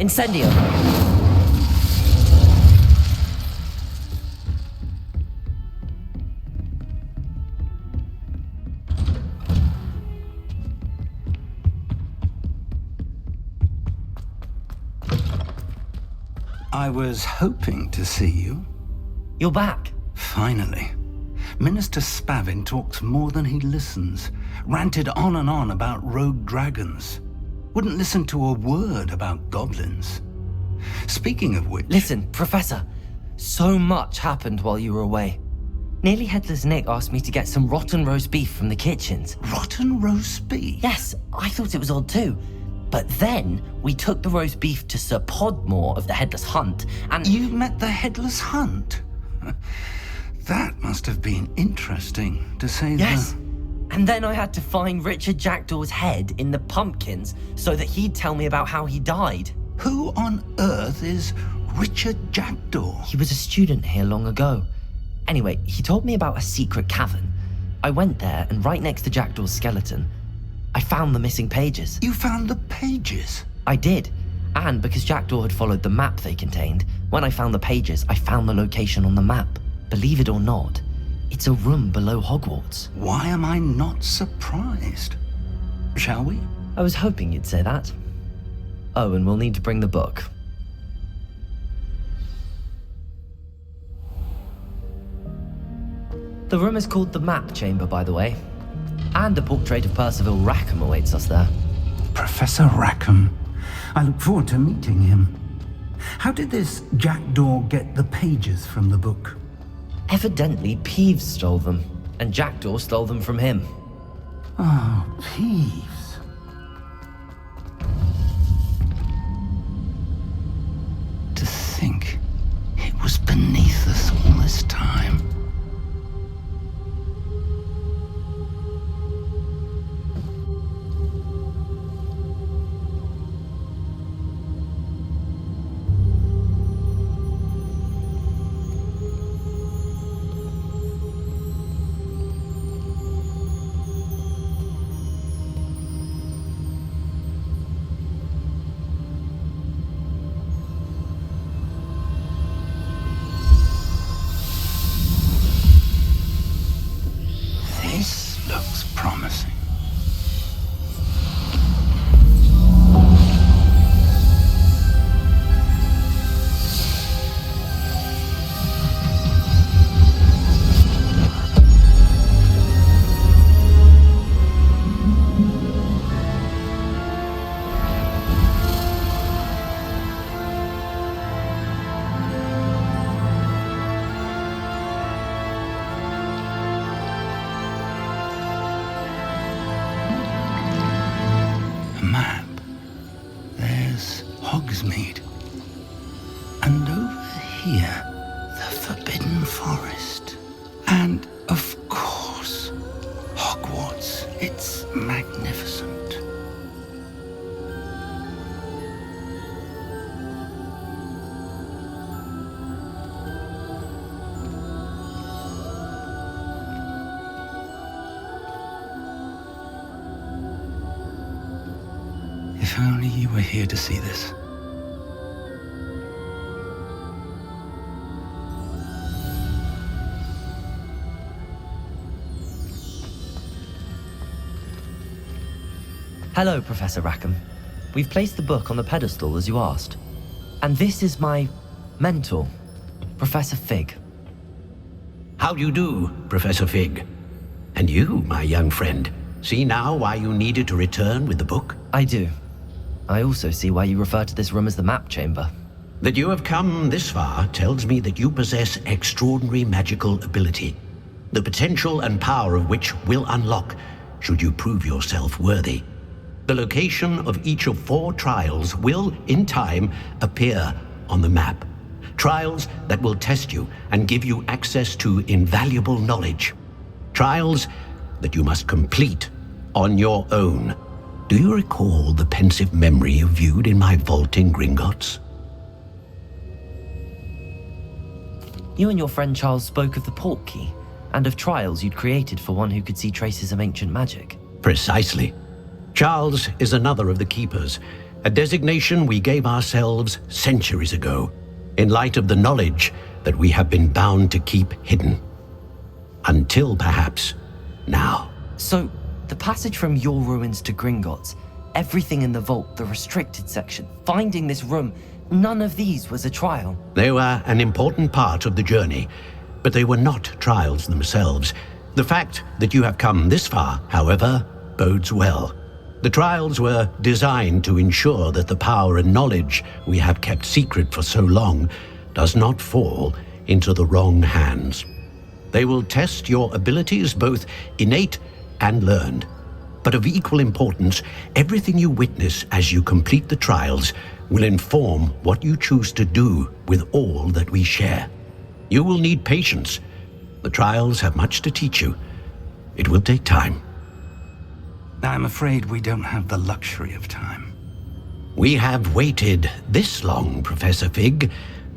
Incendio! I was hoping to see you. You're back. Finally. Minister Spavin talks more than he listens. Ranted on and on about rogue dragons. Wouldn't listen to a word about goblins. Speaking of which... Listen, Professor. So much happened while you were away. Nearly Headless Nick asked me to get some rotten roast beef from the kitchens. Rotten roast beef? Yes, I thought it was odd too. But then we took the roast beef to Sir Podmore of the Headless Hunt, and... You met the Headless Hunt? That must have been interesting, to say Yes. And then I had to find Richard Jackdaw's head in the pumpkins so that he'd tell me about how he died. Who on earth is Richard Jackdaw? He was a student here long ago. Anyway, he told me about a secret cavern. I went there, and right next to Jackdaw's skeleton, I found the missing pages. You found the pages? I did. And because Jackdaw had followed the map they contained, when I found the pages, I found the location on the map. Believe it or not, it's a room below Hogwarts. Why am I not surprised? Shall we? I was hoping you'd say that. Oh, and we'll need to bring the book. The room is called the Map Chamber, by the way. And a portrait of Percival Rackham awaits us there. Professor Rackham. I look forward to meeting him. How did this Jackdaw get the pages from the book? Evidently, Peeves stole them, and Jackdaw stole them from him. Oh, Peeves. To think it was beneath us all this time. This looks promising. Map. There's Hogsmeade. And over here, the Forbidden Forest. And, of course, Hogwarts. It's magnificent. If only you were here to see this. Hello, Professor Rackham. We've placed the book on the pedestal as you asked. And this is my mentor, Professor Fig. How do you do, Professor Fig? And you, my young friend, see now why you needed to return with the book? I do. I also see why you refer to this room as the Map Chamber. That you have come this far tells me that you possess extraordinary magical ability, the potential and power of which will unlock should you prove yourself worthy. The location of each of 4 trials will, in time, appear on the map. Trials that will test you and give you access to invaluable knowledge. Trials that you must complete on your own. Do you recall the pensive memory you viewed in my vault in Gringotts? You and your friend Charles spoke of the Portkey, and of trials you'd created for one who could see traces of ancient magic. Precisely. Charles is another of the Keepers, a designation we gave ourselves centuries ago, in light of the knowledge that we have been bound to keep hidden. Until perhaps now. So, the passage from your ruins to Gringotts, everything in the vault, the restricted section, finding this room, none of these was a trial. They were an important part of the journey, but they were not trials themselves. The fact that you have come this far, however, bodes well. The trials were designed to ensure that the power and knowledge we have kept secret for so long does not fall into the wrong hands. They will test your abilities, both innate and learned. But of equal importance, everything you witness as you complete the trials will inform what you choose to do with all that we share. You will need patience. The trials have much to teach you. It will take time. I'm afraid we don't have the luxury of time. We have waited this long, Professor Fig.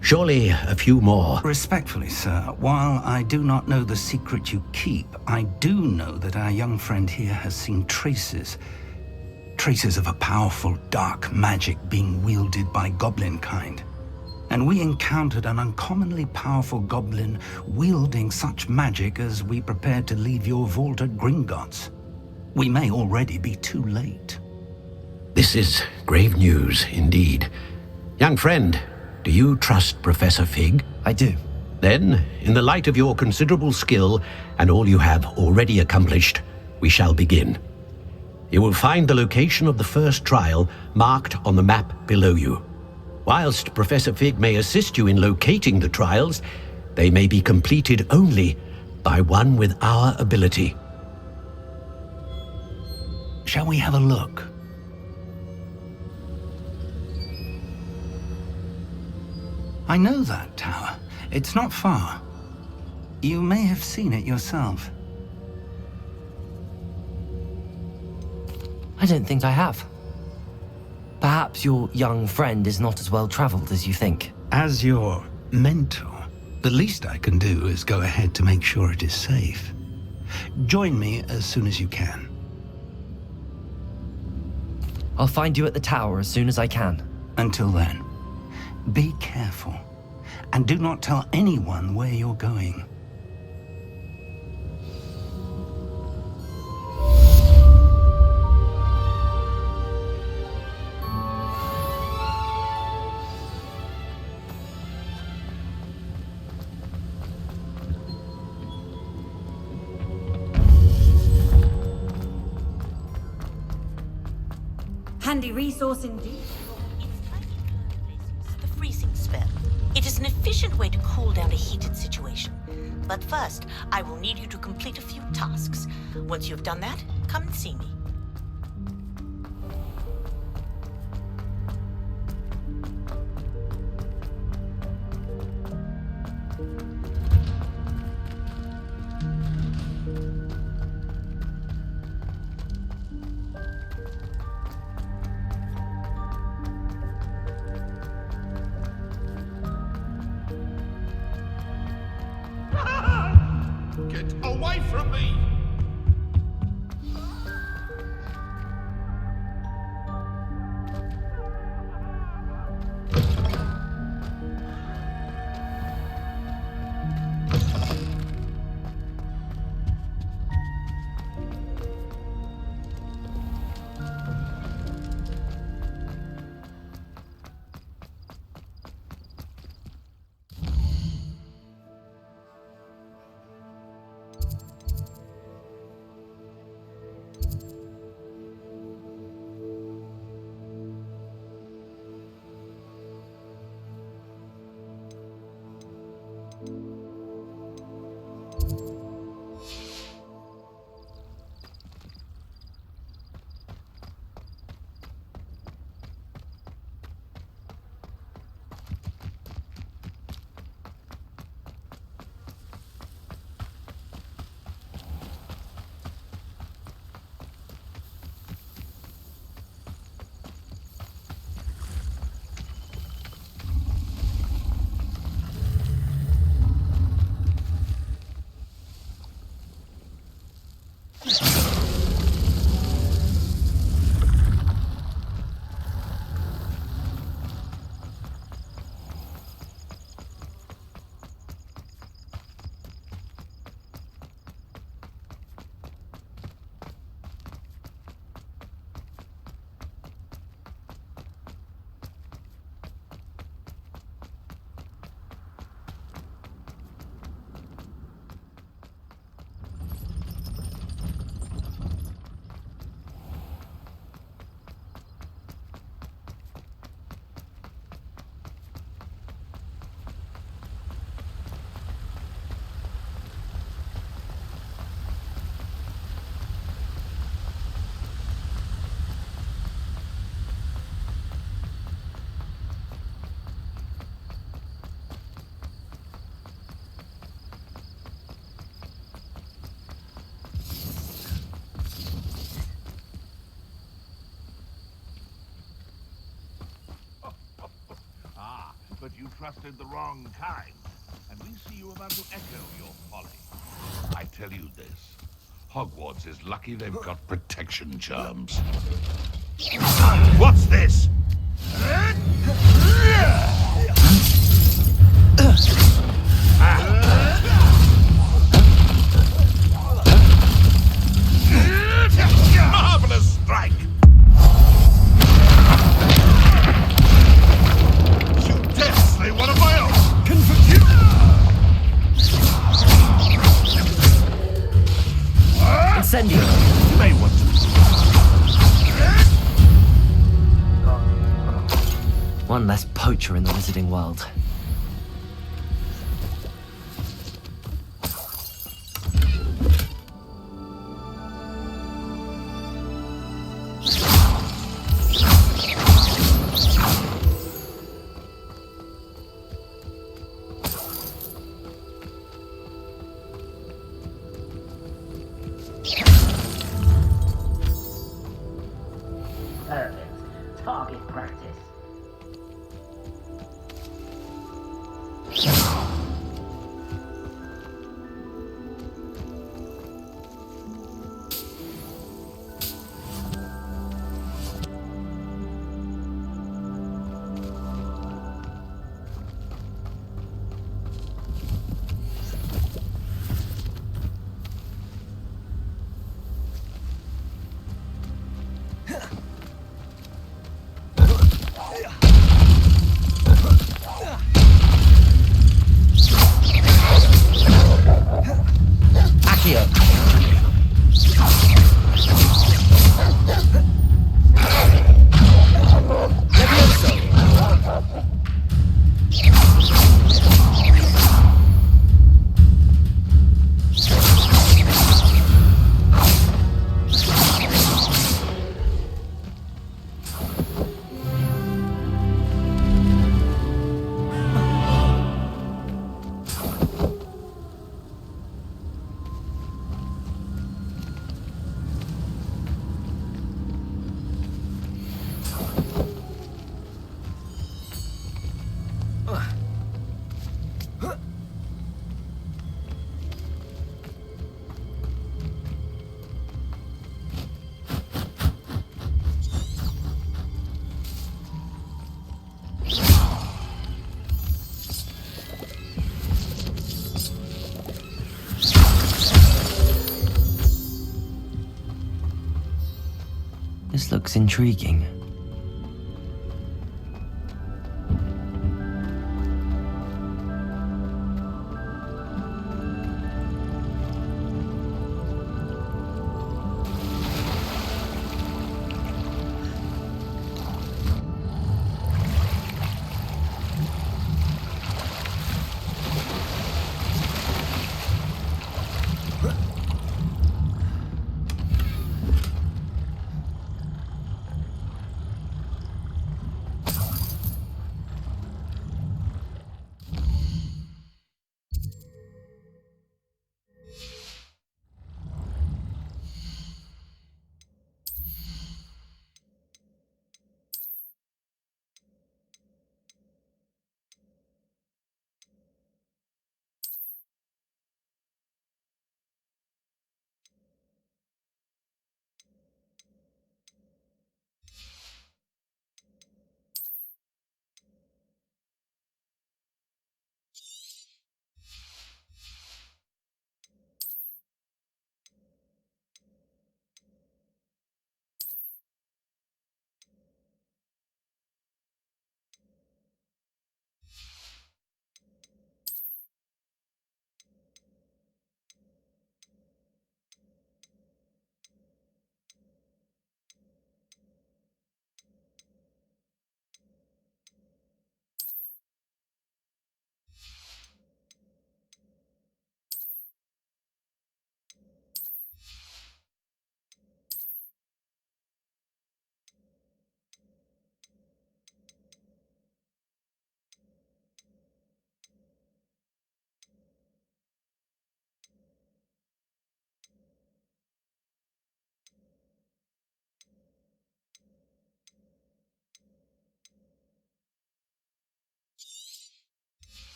Surely a few more. Respectfully, sir, while I do not know the secret you keep, I do know that our young friend here has seen traces of a powerful dark magic being wielded by goblin kind. And we encountered an uncommonly powerful goblin wielding such magic as we prepared to leave your vault at Gringotts. We may already be too late. This is grave news indeed. Young friend, do you trust Professor Fig? I do. Then, in the light of your considerable skill and all you have already accomplished, we shall begin. You will find the location of the first trial marked on the map below you. Whilst Professor Fig may assist you in locating the trials, they may be completed only by one with our ability. Shall we have a look? I know that tower. It's not far. You may have seen it yourself. I don't think I have. Perhaps your young friend is not as well traveled as you think. As your mentor, the least I can do is go ahead to make sure it is safe. Join me as soon as you can. I'll find you at the tower as soon as I can. Until then, be careful, and do not tell anyone where you're going. Handy resource indeed. The freezing spell. It is an efficient way to cool down a heated situation. But first, I will need you to complete a few tasks. Once you have done that, come and see me. Get away from me! trusted the wrong kind, and we see you about to echo your folly. I tell you this, Hogwarts is lucky they've got protection charms. What's this? Marvelous strike! You dare slay one of my own! Incendio! You may want to... One less poacher in the wizarding world. Perfect. Target practice. This looks intriguing.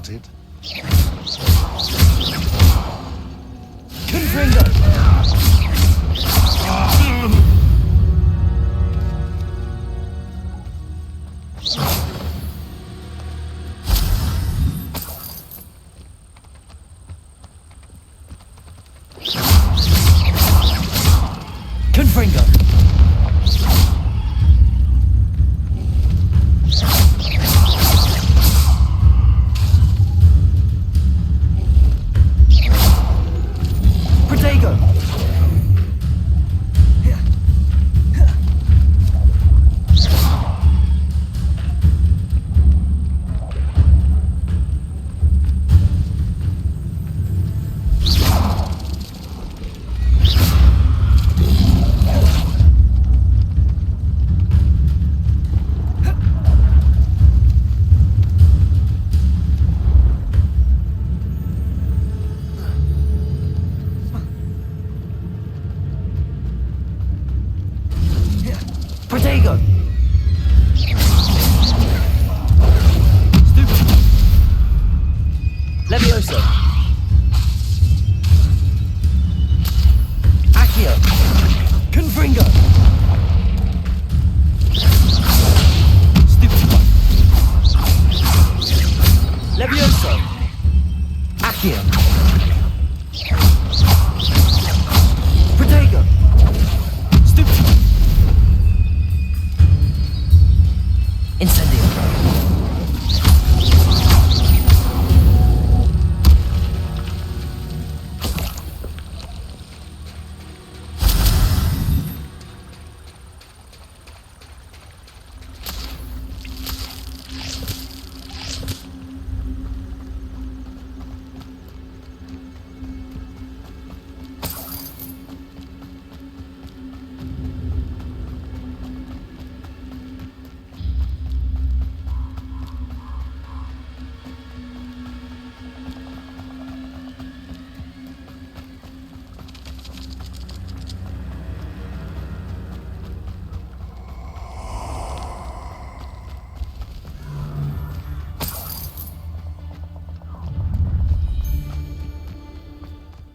started. Confringo! Confringo! Protego! Protego! Levioso! Accio! Confringo! Stupefy! Levioso! Accio! Protego! Stupefy! Incendio!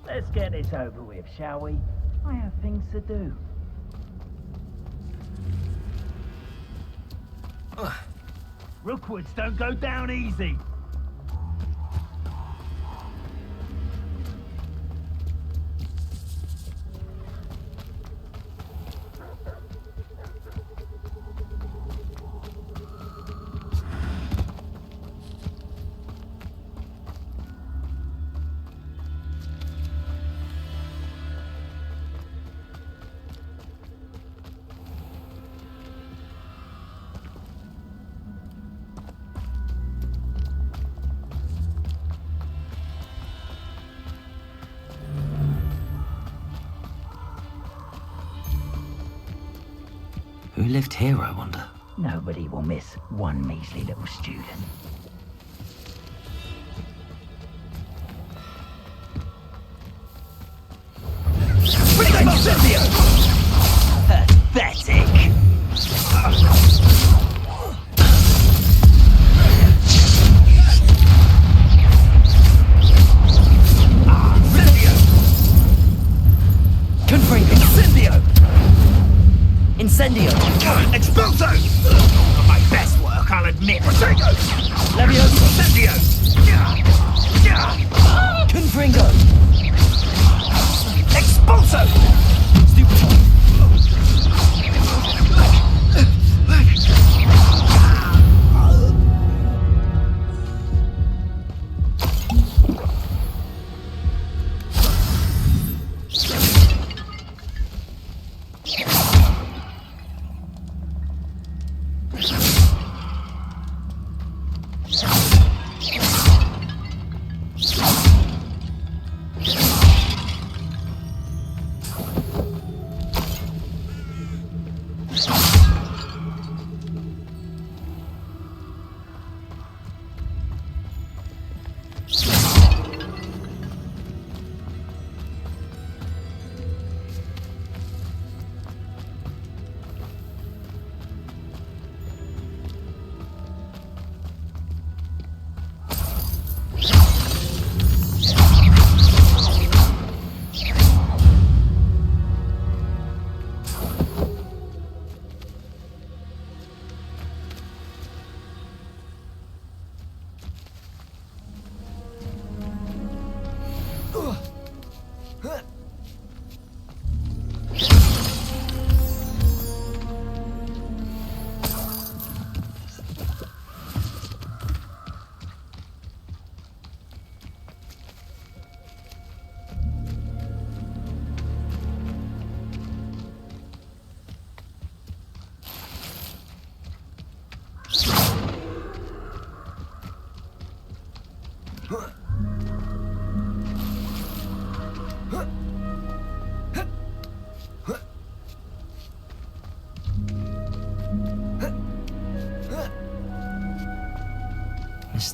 Let's get this over with, shall we? I have things to do. Rookwoods don't go down easy. Who lived here, I wonder? Nobody will miss one measly little student. Pathetic! Confringo! Incendio! Expulso! Not my best work, I'll admit. Protego! Levioso! Incendio! Confringo! Expulso! Stupefy!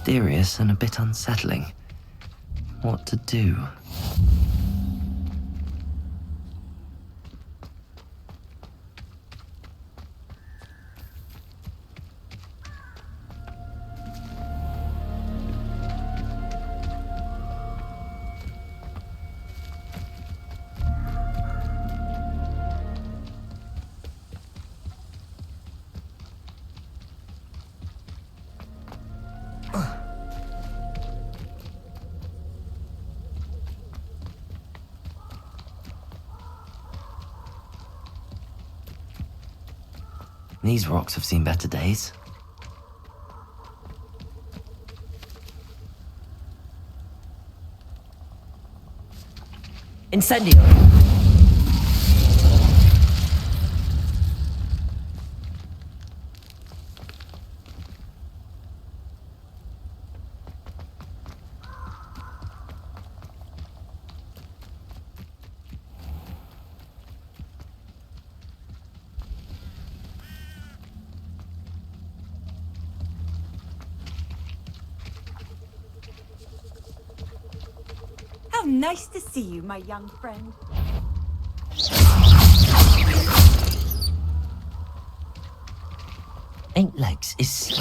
mysterious and a bit unsettling. What to do? These rocks have seen better days. Incendio! How nice to see you, my young friend. Ain't legs, is...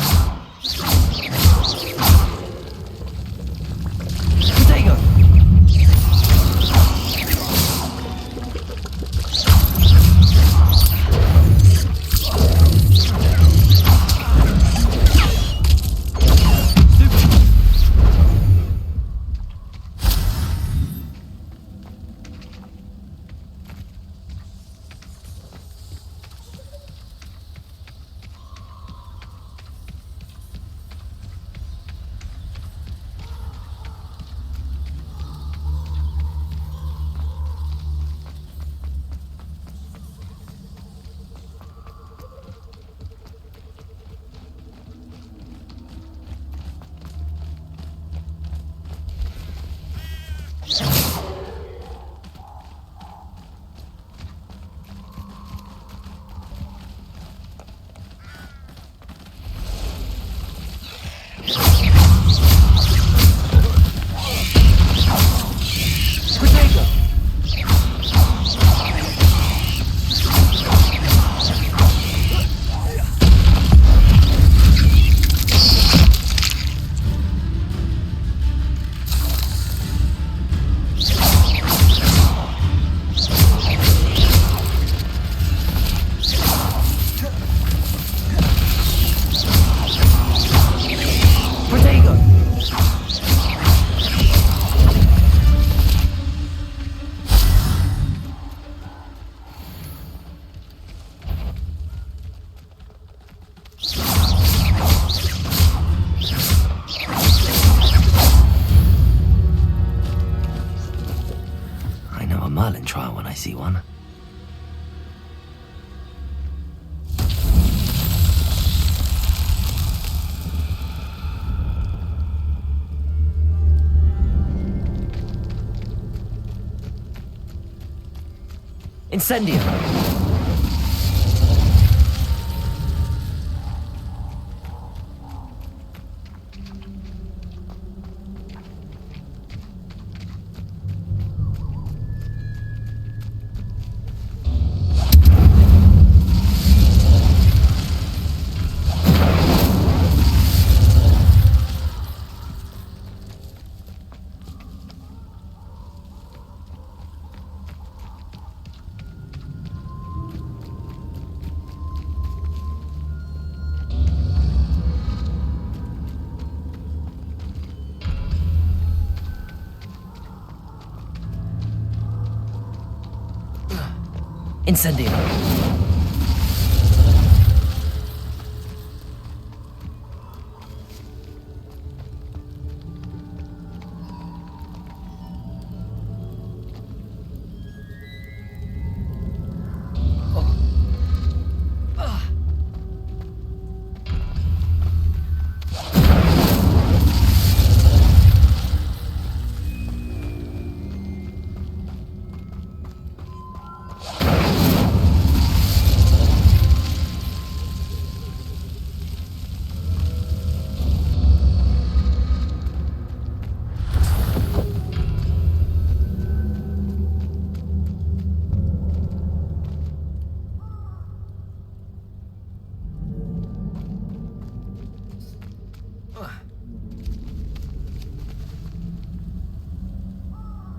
Potato! Merlin trial when I see one. Incendio! Incendio!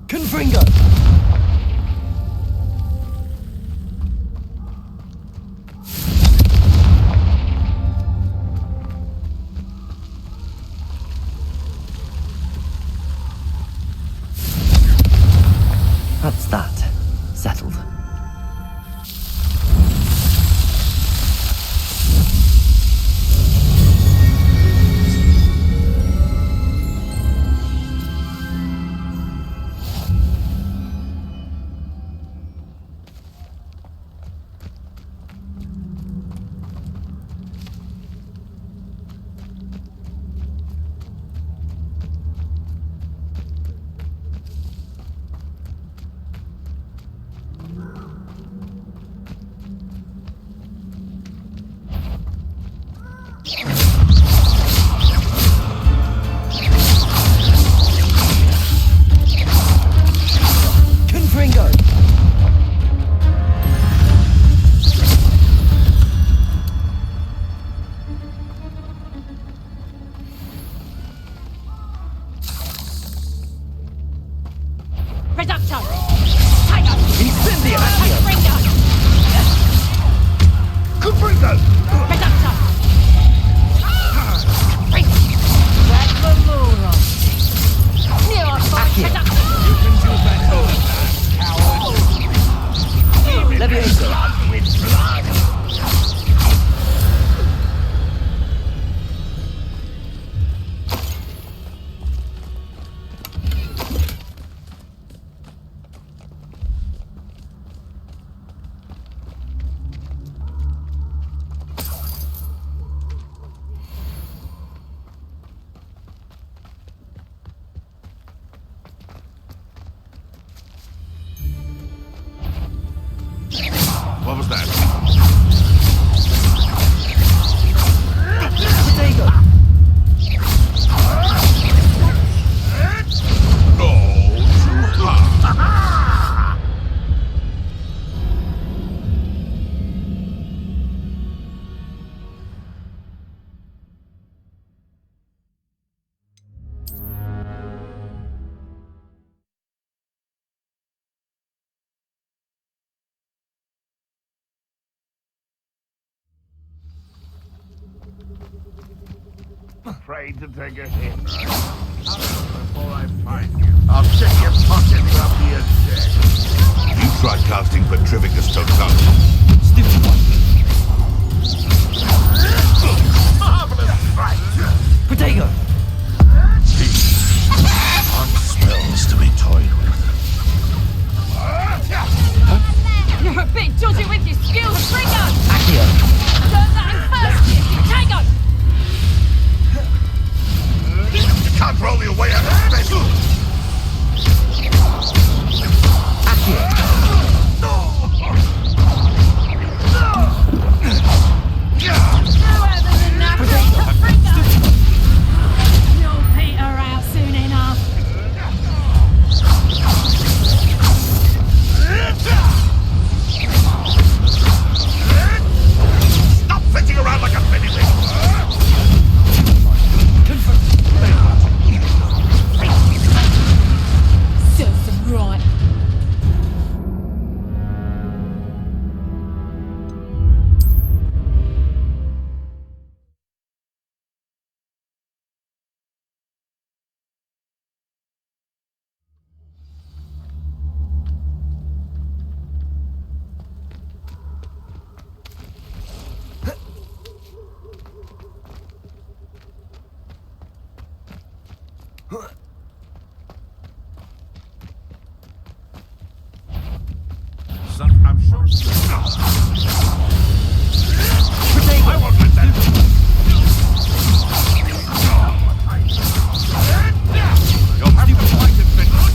Confringo! That's that. Settled. Confringo! Reducto! Tiger! Incendio! Confringo! Confringo! Reducto! Leviosa! What was that? Potato! Afraid to take a hit, right? Before I find you, I'll check your pockets up your deck. You tried casting Petrificus Totalus. Stupid one. Marvelous strike! Potato! On spells to be toyed with. You're a bit dodgy with your skills, Confringo! Accio! Turn that in first gear! Tango! You can't roll your way out of space! Accio! You'll peter out soon enough. Stop fetching around like a fiddly! Serves them right. I'm sure. I won't let that. You'll have to fight it, Finland.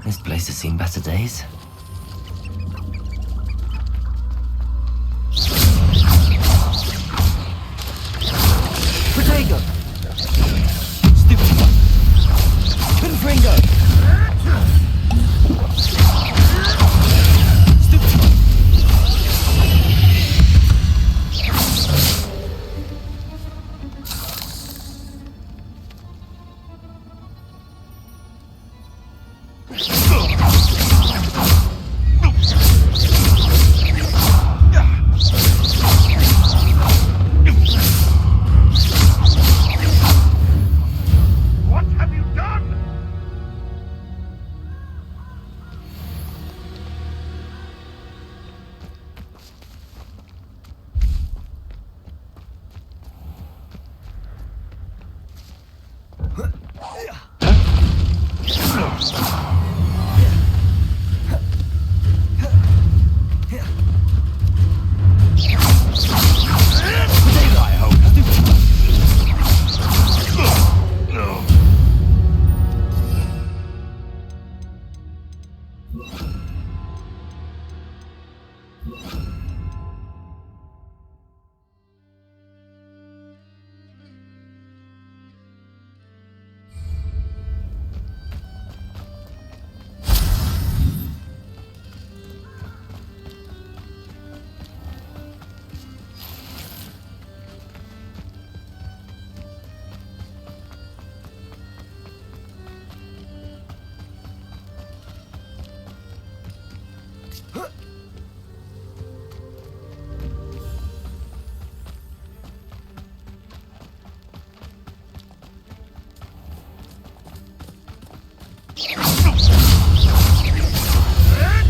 This place has seen better days. Protego! Stupid one! Confringo! Stupid one! What have you done?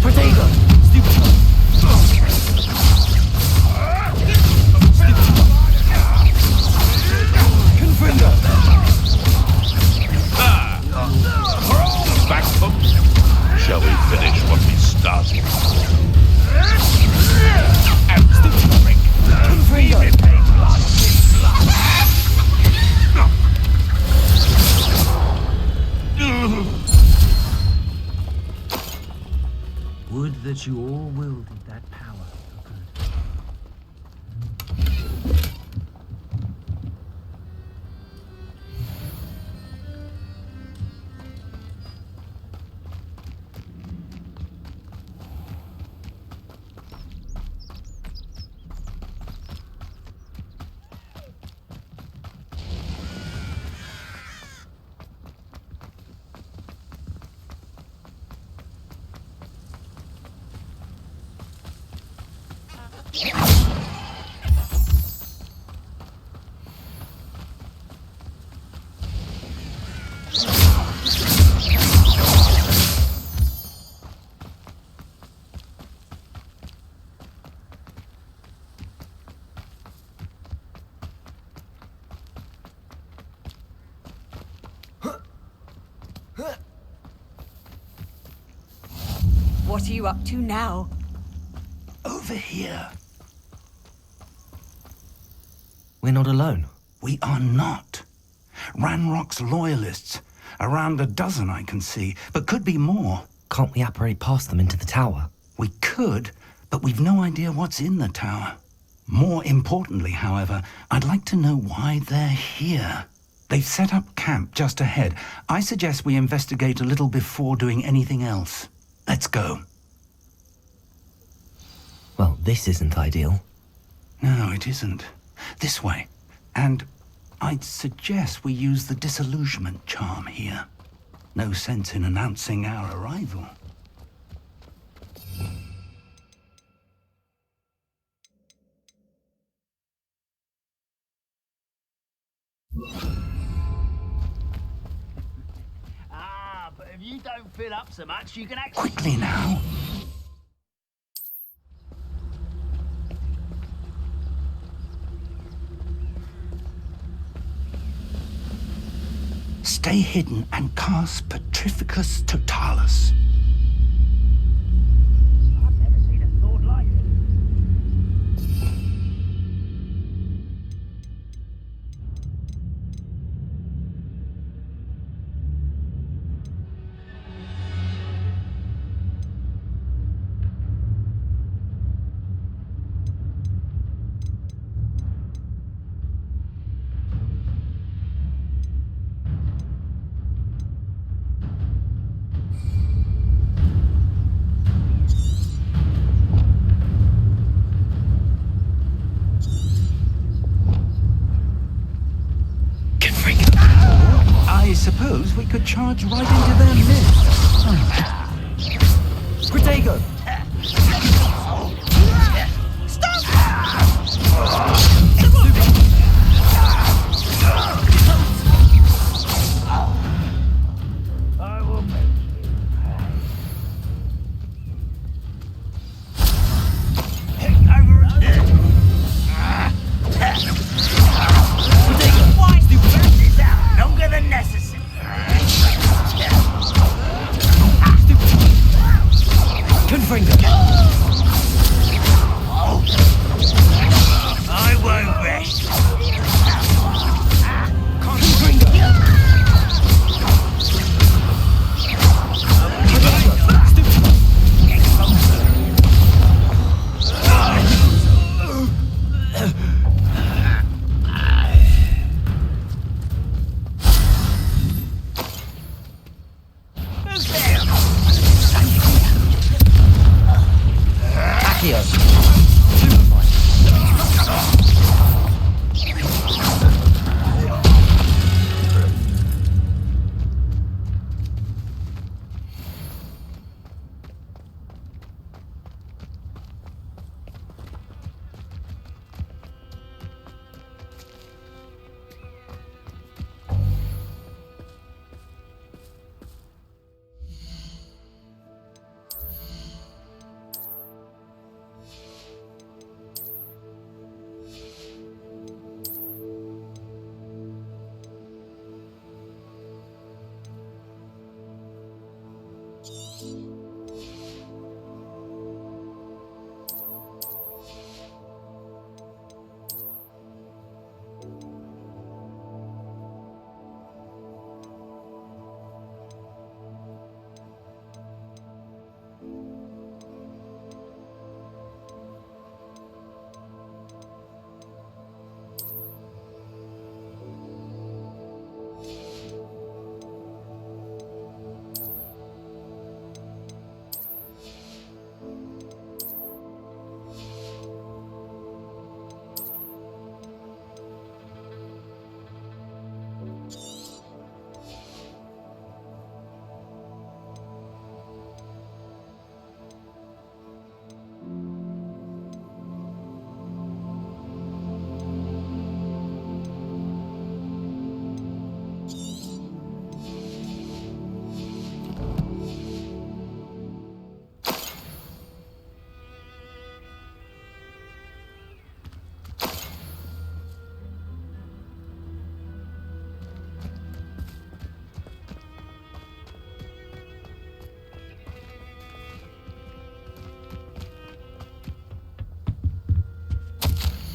Protego! Stupid one! Confringo! Back up. Shall we finish what we started? Confringo! Would that you all wielded that power for good. What are you up to now? Over here. We're not alone. We are not. Ranrock's loyalists. Around a dozen I can see, but could be more. Can't we apparate past them into the tower? We could, but we've no idea what's in the tower. More importantly, however, I'd like to know why they're here. They've set up camp just ahead. I suggest we investigate a little before doing anything else. Let's go. Well, this isn't ideal. No, it isn't. This way. And I'd suggest we use the disillusionment charm here. No sense in announcing our arrival. But if you don't fill up so much, you can actually... Quickly now. Stay hidden and cast Petrificus Totalis. I've never seen a sword like it. suppose we could charge right into their midst. Protego! I will make Longer than necessary. Confringo! I won't rest.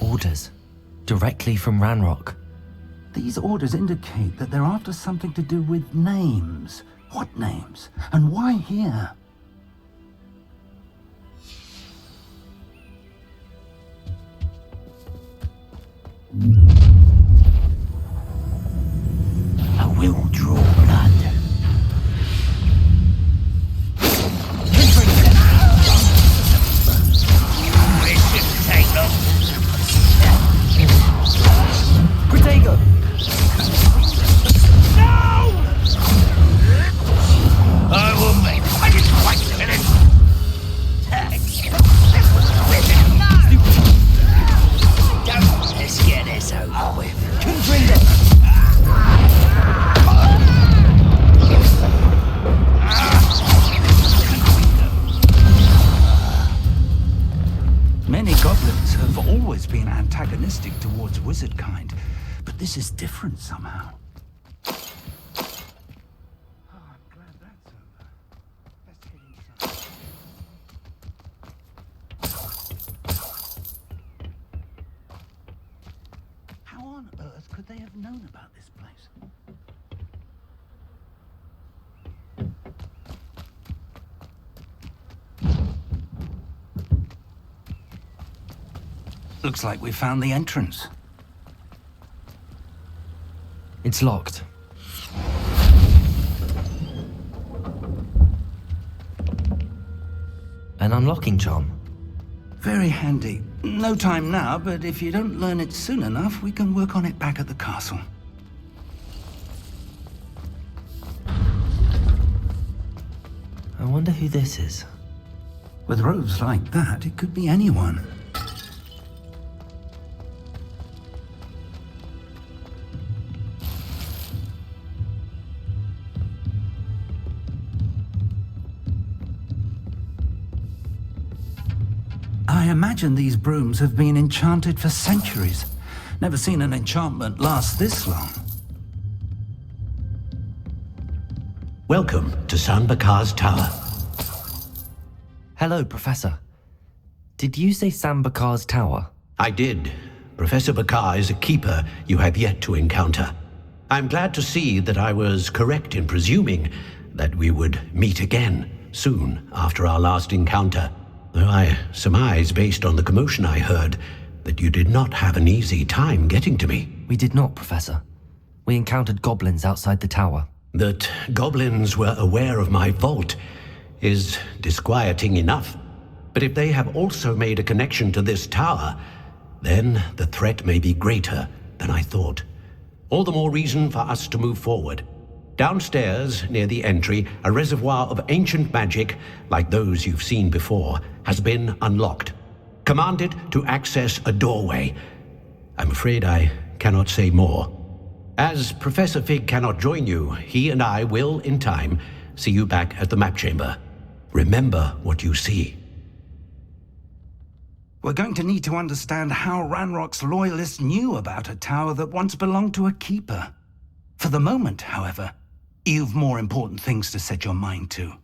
Orders. Directly from Ranrock. These orders indicate that they're after something to do with names. What names? And why here? I will draw blood. It shouldn't take long. Protego! No! I will make. I didn't quite finish. Let's get this over with. Confringo! Many goblins have always been antagonistic towards wizard kind, but this is different somehow. How on earth could they have known about this place? Looks like we found the entrance. It's locked. An unlocking charm. Very handy. No time now, but if you don't learn it soon enough, we can work on it back at the castle. I wonder who this is. With robes like that, it could be anyone. I imagine these brooms have been enchanted for centuries. Never seen an enchantment last this long. Welcome to San Bakar's tower. Hello, Professor. Did you say Sam Bakar's tower? I did. Professor Bakar is a keeper you have yet to encounter. I'm glad to see that I was correct in presuming that we would meet again soon after our last encounter, though I surmise, based on the commotion I heard, that you did not have an easy time getting to me. We did not, Professor. We encountered goblins outside the tower. That goblins were aware of my vault is disquieting enough. But if they have also made a connection to this tower, then the threat may be greater than I thought. All the more reason for us to move forward. Downstairs, near the entry, a reservoir of ancient magic, like those you've seen before, has been unlocked. Commanded to access a doorway. I'm afraid I cannot say more. As Professor Fig cannot join you, he and I will, in time, see you back at the map chamber. Remember what you see. We're going to need to understand how Ranrock's loyalists knew about a tower that once belonged to a keeper. For the moment, however, you've more important things to set your mind to.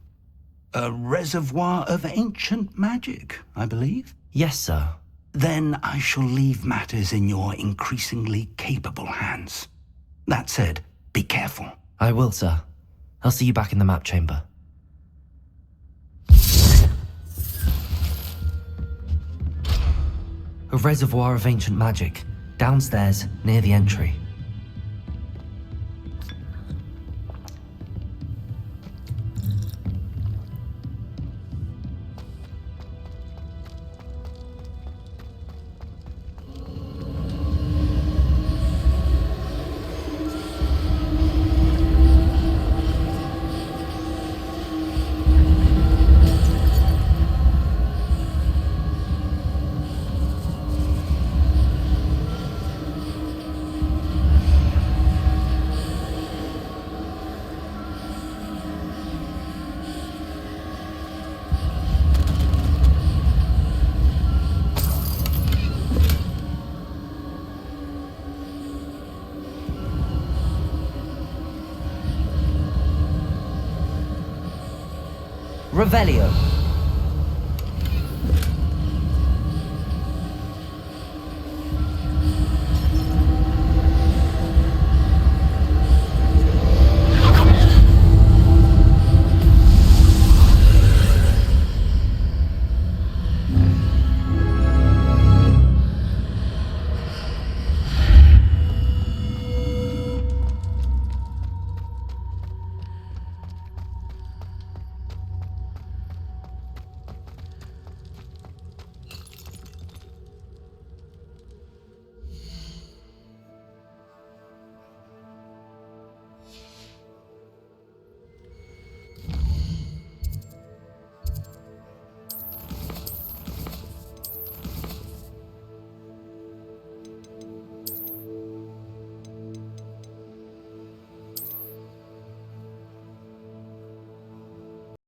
A reservoir of ancient magic, I believe? Yes, sir. Then I shall leave matters in your increasingly capable hands. That said, be careful. I will, sir. I'll see you back in the map chamber. A reservoir of ancient magic, downstairs near the entry. Revelio.